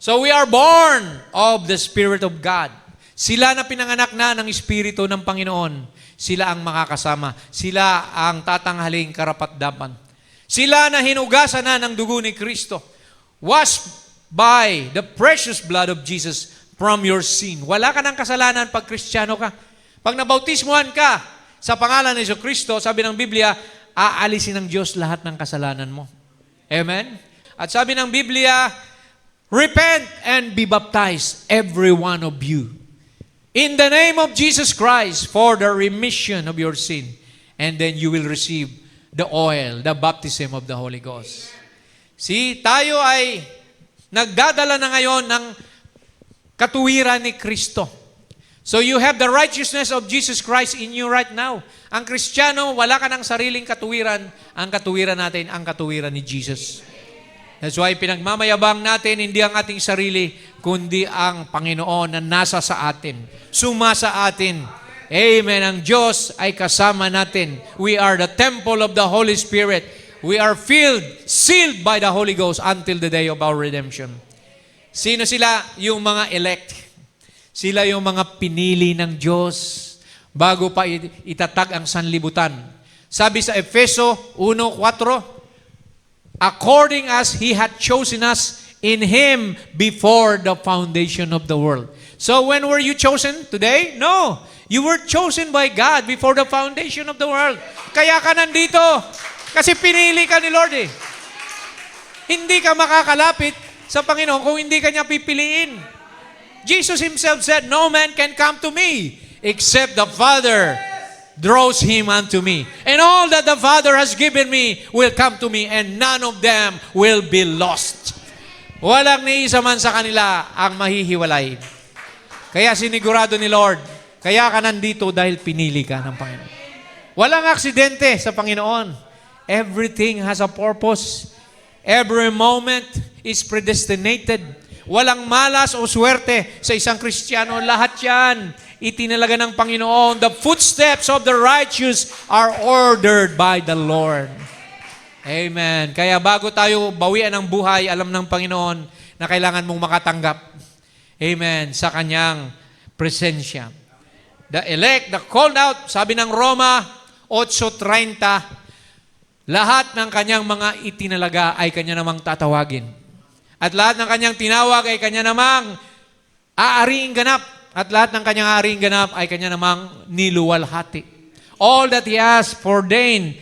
So we are born of the Spirit of God. Sila na pinanganak na ng Espiritu ng Panginoon, sila ang makakasama. Sila ang tatanghaling karapat-dapan. Sila na hinugasan na ng dugo ni Kristo. Washed by the precious blood of Jesus from your sin. Wala ka ng kasalanan pag Kristiyano ka. Pag nabautismuhan ka sa pangalan ni Kristo, sabi ng Biblia, aalisin ng Diyos lahat ng kasalanan mo. Amen? At sabi ng Biblia, repent and be baptized, every one of you, in the name of Jesus Christ, for the remission of your sin. And then you will receive the oil, the baptism of the Holy Ghost. See, tayo ay nagdadala na ngayon ng katuwiran ni Kristo. So you have the righteousness of Jesus Christ in you right now. Ang Kristiyano, wala ka ng sariling katuwiran. Ang katuwiran natin, ang katuwiran ni Jesus. That's why pinagmamayabang natin, hindi ang ating sarili, kundi ang Panginoon na nasa sa atin. Sumasa atin. Amen. Ang Diyos ay kasama natin. We are the temple of the Holy Spirit. We are filled, sealed by the Holy Ghost until the day of our redemption. Sino sila? Yung mga elect. Sila yung mga pinili ng Diyos bago pa itatag ang sanlibutan. Sabi sa Efeso 1:4, according as He had chosen us in Him before the foundation of the world. So when were you chosen? Today? No. You were chosen by God before the foundation of the world. Kaya ka nandito. Kasi pinili ka ni Lord eh. Hindi ka makakalapit sa Panginoon kung hindi ka niya pipiliin. Jesus Himself said, no man can come to me except the Father draws him unto me. And all that the Father has given me will come to me, and none of them will be lost. Walang ni isa man sa kanila ang mahihiwalay. Kaya sinigurado ni Lord, kaya ka nandito dahil pinili ka ng Panginoon. Walang aksidente sa Panginoon. Everything has a purpose. Every moment is predestinated. Walang malas o swerte sa isang Kristiyano. Lahat yan, itinalaga ng Panginoon. The footsteps of the righteous are ordered by the Lord. Amen. Kaya bago tayo bawian ng buhay, alam ng Panginoon na kailangan mong makatanggap. Amen. Sa Kanyang presensya. The elect, the called out, sabi ng Roma 8:30, lahat ng Kanyang mga itinalaga ay Kanya namang tatawagin. At lahat ng Kanyang tinawag ay Kanya namang aariing ganap. At lahat ng Kanyang aariing ganap ay Kanya namang niluwalhati. All that He has foreordained,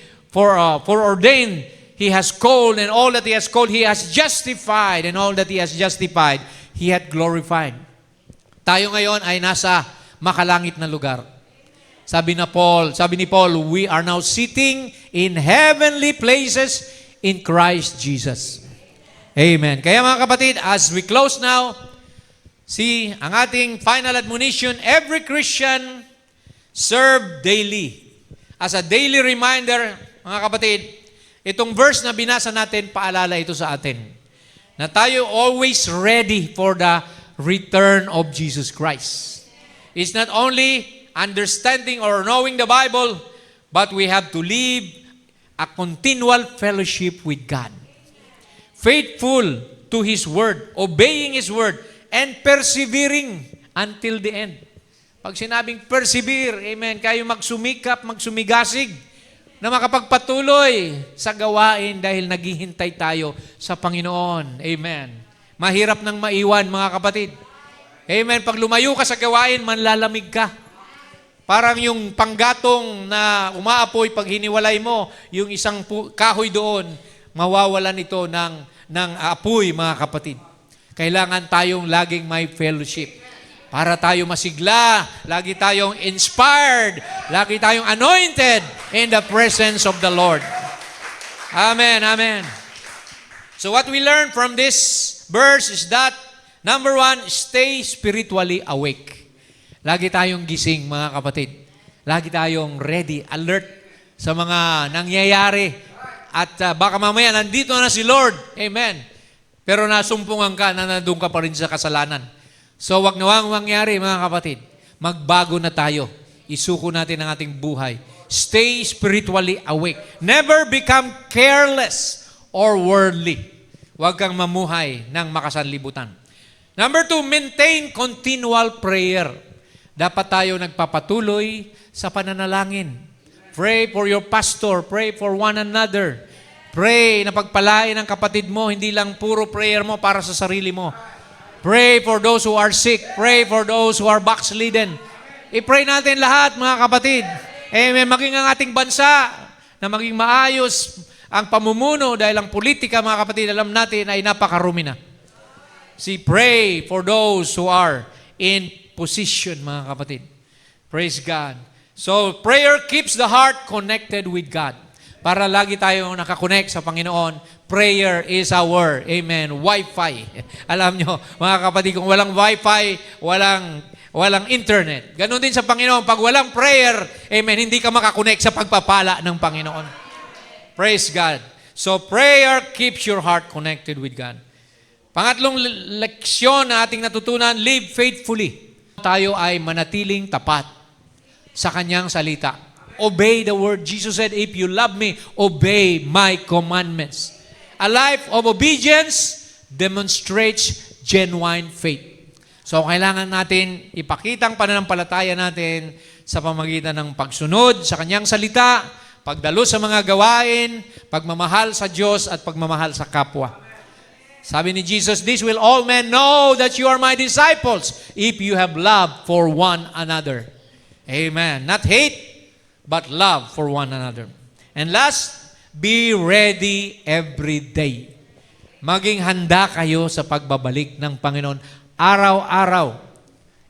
He has called, and all that He has called, He has justified, and all that He has justified, He hath glorified. Tayo ngayon ay nasa makalangit na lugar. Sabi ni Paul, we are now sitting in heavenly places in Christ Jesus. Amen. Kaya mga kapatid, as we close now, ang ating final admonition, every Christian serve daily. As a daily reminder, mga kapatid, itong verse na binasa natin, paalala ito sa atin. Na tayo always ready for the return of Jesus Christ. It's not only understanding or knowing the Bible, but we have to live a continual fellowship with God. Faithful to His Word, obeying His Word, and persevering until the end. Pag sinabing persevere, amen, kayo magsumikap, magsumigasig, na makapagpatuloy sa gawain dahil naghihintay tayo sa Panginoon. Amen. Mahirap nang maiwan, mga kapatid. Amen. Pag lumayo ka sa gawain, manlalamig ka. Parang yung panggatong na umaapoy, pag hiniwalay mo, yung isang kahoy doon, mawawalan ito ng apoy, mga kapatid. Kailangan tayong laging may fellowship. Para tayo masigla, lagi tayong inspired, lagi tayong anointed in the presence of the Lord. Amen, amen. So what we learn from this verse is that, number 1, stay spiritually awake. Lagi tayong gising, mga kapatid. Lagi tayong ready, alert sa mga nangyayari. At baka mamaya nandito na si Lord. Amen. Pero nasumpungan ka na nandun ka pa rin sa kasalanan. So wag na wang mangyari, mga kapatid. Magbago na tayo. Isuko natin ang ating buhay. Stay spiritually awake. Never become careless or worldly. Huwag kang mamuhay ng makasanlibutan. Number 2, maintain continual prayer. Dapat tayo nagpapatuloy sa pananalangin. Pray for your pastor. Pray for one another. Pray na pagpalain ang kapatid mo, hindi lang puro prayer mo para sa sarili mo. Pray for those who are sick. Pray for those who are backslidden. I-pray natin lahat, mga kapatid. Amen. Maging ang ating bansa na maging maayos ang pamumuno dahil ang politika, mga kapatid, alam natin ay napakarumi na. Pray for those who are in position, mga kapatid. Praise God. So, prayer keeps the heart connected with God. para lagi tayong nakakonect sa Panginoon, prayer is our, amen, Wi-Fi. Alam nyo, mga kapatid, kung walang Wi-Fi, walang internet. Ganon din sa Panginoon, pag walang prayer, amen, hindi ka makakonect sa pagpapala ng Panginoon. Praise God. So prayer keeps your heart connected with God. Pangatlong leksyon na ating natutunan, live faithfully. Tayo ay manatiling tapat sa kanyang salita. Obey the word. Jesus said, if you love me, obey my commandments. A life of obedience demonstrates genuine faith. So, kailangan natin ipakita ang pananampalataya natin sa pamagitan ng pagsunod sa kanyang salita, pagdalo sa mga gawain, pagmamahal sa Diyos at pagmamahal sa kapwa. Sabi ni Jesus, this will all men know that you are my disciples if you have love for one another. Amen. Not hate, but love for one another. And last, be ready every day. Maging handa kayo sa pagbabalik ng Panginoon araw-araw.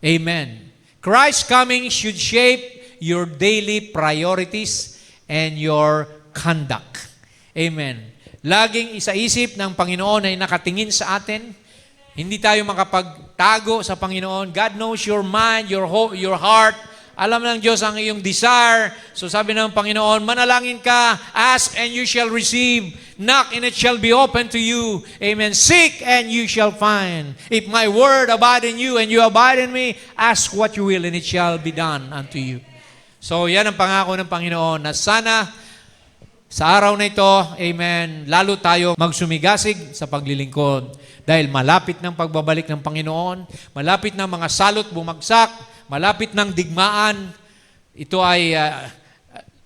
Amen. Christ's coming should shape your daily priorities and your conduct. Amen. Laging isaisip ng Panginoon ay nakatingin sa atin. Hindi tayo makapagtago sa Panginoon. God knows your mind, your hope, your heart. Alam ng Diyos ang iyong desire. So sabi ng Panginoon, manalangin ka, ask and you shall receive. Knock and it shall be open to you. Amen. Seek and you shall find. If my word abide in you and you abide in me, ask what you will and it shall be done unto you. So yan ang pangako ng Panginoon na sana sa araw na ito, amen, lalo tayo magsumigasig sa paglilingkod. Dahil malapit ng pagbabalik ng Panginoon, malapit ng mga salot bumagsak, malapit ng digmaan, ito ay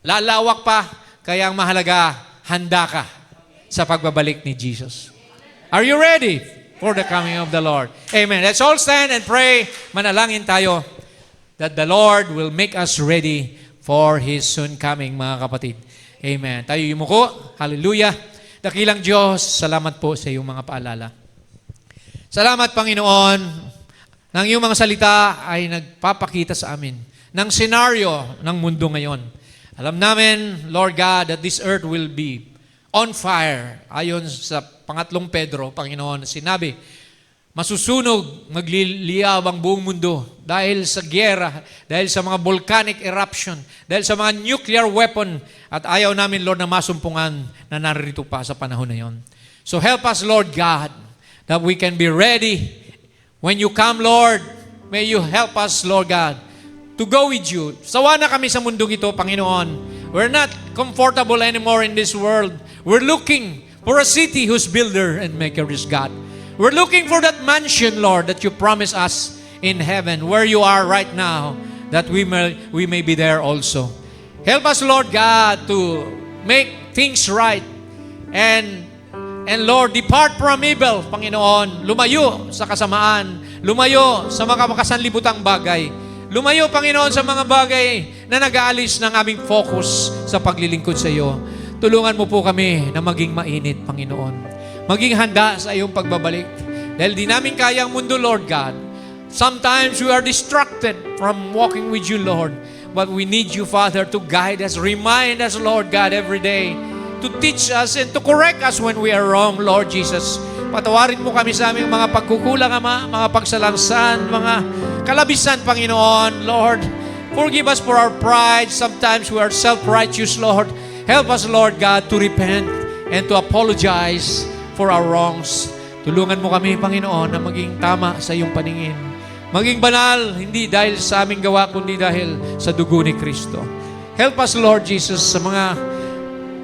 lalawak pa, kaya ang mahalaga, handa ka sa pagbabalik ni Jesus. Are you ready for the coming of the Lord? Amen. Let's all stand and pray. Manalangin tayo that the Lord will make us ready for His soon coming, mga kapatid. Amen. Tayo yumuko. Hallelujah. Dakilang Diyos, salamat po sa iyong mga paalala. Salamat, Panginoon, ng iyong mga salita ay nagpapakita sa amin ng senaryo ng mundo ngayon. Alam namin, Lord God, that this earth will be on fire. Ayon sa pangatlong Pedro, Panginoon, sinabi, masusunog, magliliyab ang buong mundo dahil sa gyera, dahil sa mga volcanic eruption, dahil sa mga nuclear weapon, at ayaw namin, Lord, na masumpungan na narito pa sa panahon na yon. So help us, Lord God, that we can be ready. When you come, Lord, may you help us, Lord God, to go with you. Sawa na kami sa mundong ito, Panginoon. We're not comfortable anymore in this world. We're looking for a city whose builder and maker is God. We're looking for that mansion, Lord, that you promised us in heaven, where you are right now, that we may be there also. Help us, Lord God, to make things right. And Lord, depart from evil, Panginoon. Lumayo sa kasamaan. Lumayo sa mga makasanlibutang bagay. Lumayo, Panginoon, sa mga bagay na nag-aalis ng aming focus sa paglilingkod sa iyo. Tulungan mo po kami na maging mainit, Panginoon. Maging handa sa iyong pagbabalik. Dahil di namin kaya ang mundo, Lord God. Sometimes we are distracted from walking with you, Lord. But we need you, Father, to guide us, remind us, Lord God, every day, to teach us and to correct us when we are wrong, Lord Jesus. Patawarin mo kami sa aming mga pagkukulang, Ama, mga pagsalangsan, mga kalabisan, Panginoon, Lord. Forgive us for our pride. Sometimes we are self-righteous, Lord. Help us, Lord God, to repent and to apologize for our wrongs. Tulungan mo kami, Panginoon, na maging tama sa iyong paningin. Maging banal, hindi dahil sa aming gawa, kundi dahil sa dugo ni Kristo. Help us, Lord Jesus, sa mga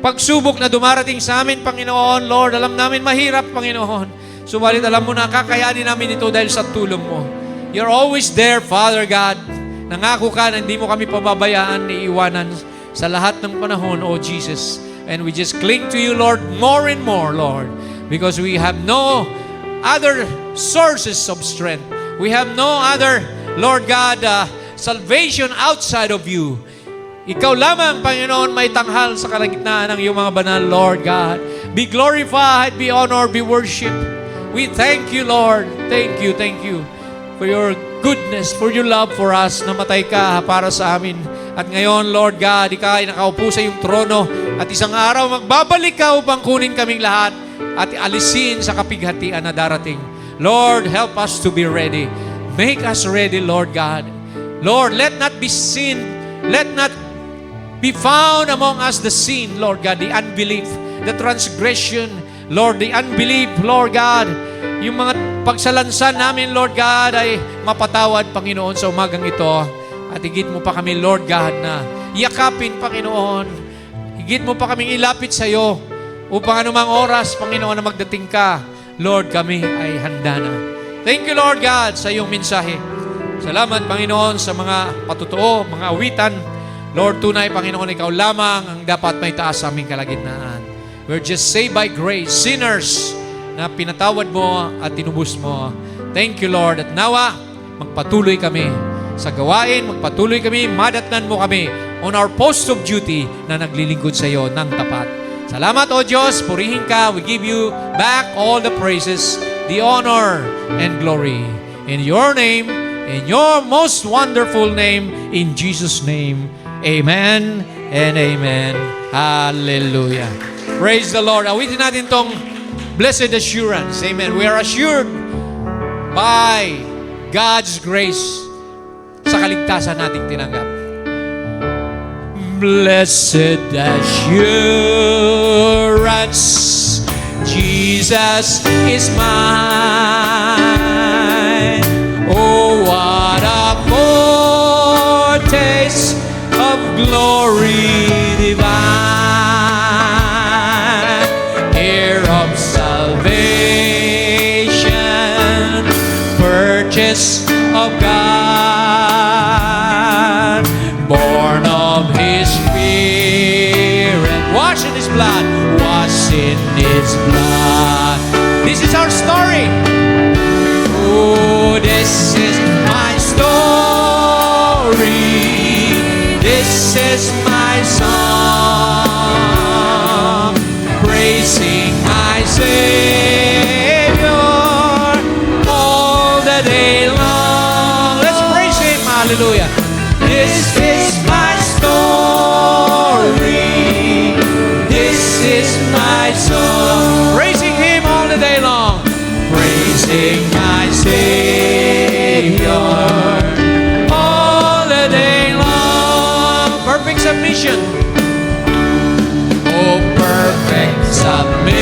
pagsubok na dumarating sa amin, Panginoon. Lord, alam namin mahirap, Panginoon. Subalit alam mo na kakayanin namin ito dahil sa tulong mo. You're always there, Father God. Nangako ka na hindi mo kami pababayaan, iiwanan sa lahat ng panahon, O Jesus. And we just cling to you, Lord, more and more, Lord. Because we have no other sources of strength. We have no other, Lord God, salvation outside of you. Ikaw lamang, Panginoon, may tanghal sa kalagitnaan ng iyong mga banal, Lord God. Be glorified, be honored, be worshipped. We thank you, Lord. Thank you for your goodness, for your love for us. Namatay ka para sa amin At ngayon, Lord God, Ikaw ay nakaupo sa iyong trono at isang araw magbabalik Ka upang kunin kaming lahat at alisin sa kapighatian na darating. Lord, help us to be ready. Make us ready, Lord God. Lord, let not be sin, let not be found among us the sin, Lord God, the unbelief, the transgression, Lord, the unbelief, Lord God. Yung mga pagsalansan namin, Lord God, ay mapatawad, Panginoon, sa umagang ito. At higit mo pa kami, Lord God, na yakapin, Panginoon. Higit mo pa kaming ilapit sa iyo upang anumang oras, Panginoon, na magdating ka, Lord, kami ay handa na. Thank you, Lord God, sa iyong mensahe. Salamat, Panginoon, sa mga patutuo, mga awitan. Lord, tunay, Panginoon, Ikaw lamang ang dapat may taas sa aming kalagitnaan. We're just saved by grace, sinners, na pinatawad mo at tinubos mo. Thank you, Lord. At nawa, magpatuloy kami sa gawain, magpatuloy kami, madatnan mo kami on our post of duty na naglilingkod sa iyo ng tapat. Salamat, O Diyos, purihin ka. We give you back all the praises, the honor, and glory. In your name, in your most wonderful name, in Jesus' name, amen and amen. Hallelujah. Praise the Lord. Awitin natin tong blessed assurance. Amen. We are assured by God's grace sa kaligtasan nating tinanggap. Blessed assurance, Jesus is mine. Oh, what a foretaste of glory divine, heir of salvation, purchase of God, born of His Spirit, washed in His blood, washed in His blood. This is our story. Oh, this is my story. This is my song, praising my Savior all the day long. Let's praise Him. Hallelujah. This is my story. This is my song, praising Him all the day long, praising my Savior all the day long. Perfect submission. Oh, perfect submission.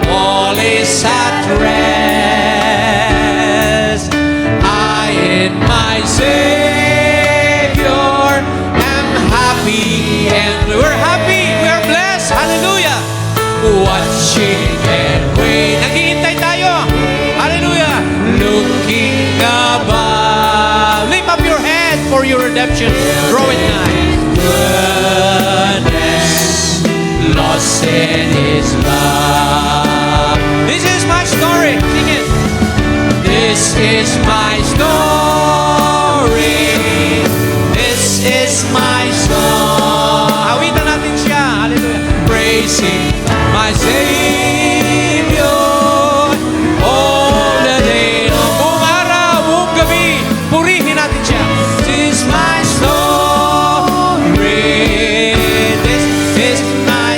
All is at rest. I in my Savior am happy, and we're happy, we're blessed. Hallelujah. Watching and waiting. Naghihintay tayo. Hallelujah. Looking above. Lift up your head for your redemption. Draw it nigh. Goodness, lost in His love. This is my story. Sing it. This is my story. This is my song. Awitan natin siya. Hallelujah. Praising my Savior all the day long. Buong araw, buong gabi, purihin natin siya. This is my story. This is my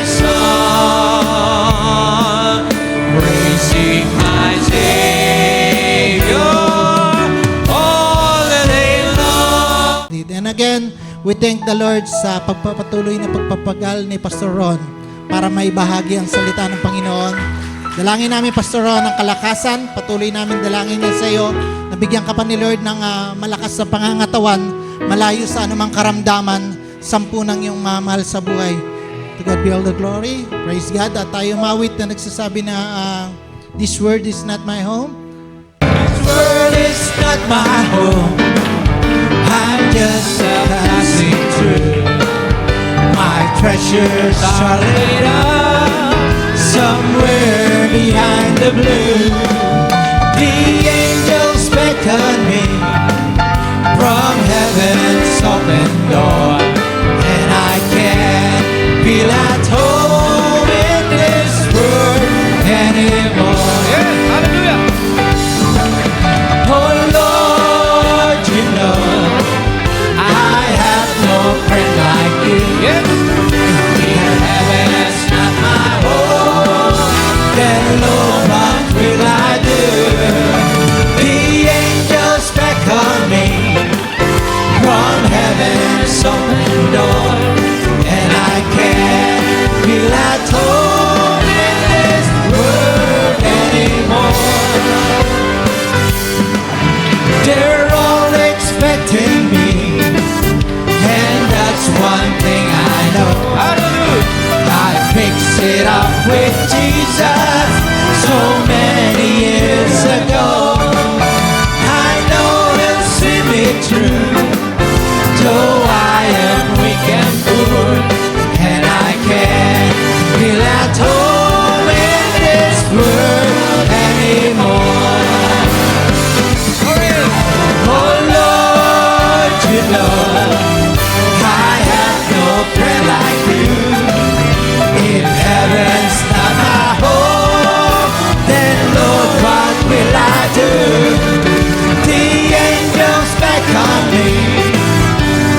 song, praising my Savior all the day long. And again, we thank the Lord sa pagpapatuloy na pagpapagal ni Pastor Ron para maibahagi ang salita ng Panginoon. Dalangin namin, Pastor Ron, ng kalakasan. Patuloy namin dalangin niya sa iyo. Nabigyan ka pa ni Lord ng malakas na pangangatawan, malayo sa anumang karamdaman, sampu ng iyong mahal sa buhay. To God be all the glory. Praise God. At tayo mawit na nagsasabi na this world is not my home. This world is not my home. I'm just passing through. My treasures are laid up somewhere behind the blue. The angels beckon me from heaven's open door, and I can feel at home in this world anymore. Yeah, hallelujah. Oh Lord, you know with Jesus so many years ago. I know He'll see me through, though I am weak and poor, and I can't feel at home in this world anymore. Oh Lord, you know I have no prayer like you. If heaven's not my home, then Lord, what will I do? The angels beckon me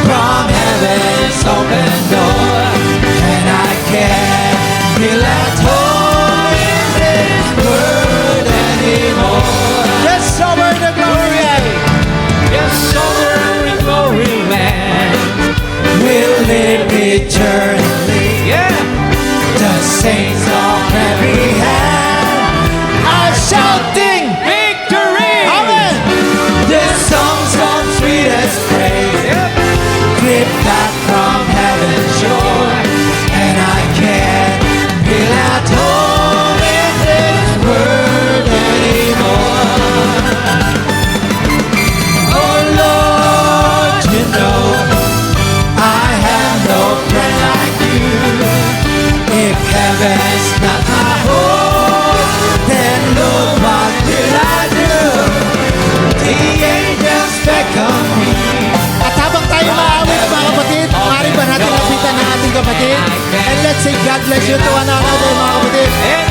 from heaven's open door, and I can't feel at home in this world anymore. Yes, over the glory. Yes, over in glory land we'll live eternally. Yeah. The saints of every hand are shouting Victory! Amen. the songs of sweetest praise. Drip back from heaven's shore, and I can't feel at home in this world anymore. Oh Lord, you know I have no friend like you. If heaven's not my home, then Lord, what will I do? The angels beckon me. At habang tayo maawit mga kapatid, maaari ba natin lapitan ang ating kapatid? And let's say God bless you to one another mga kapatid. And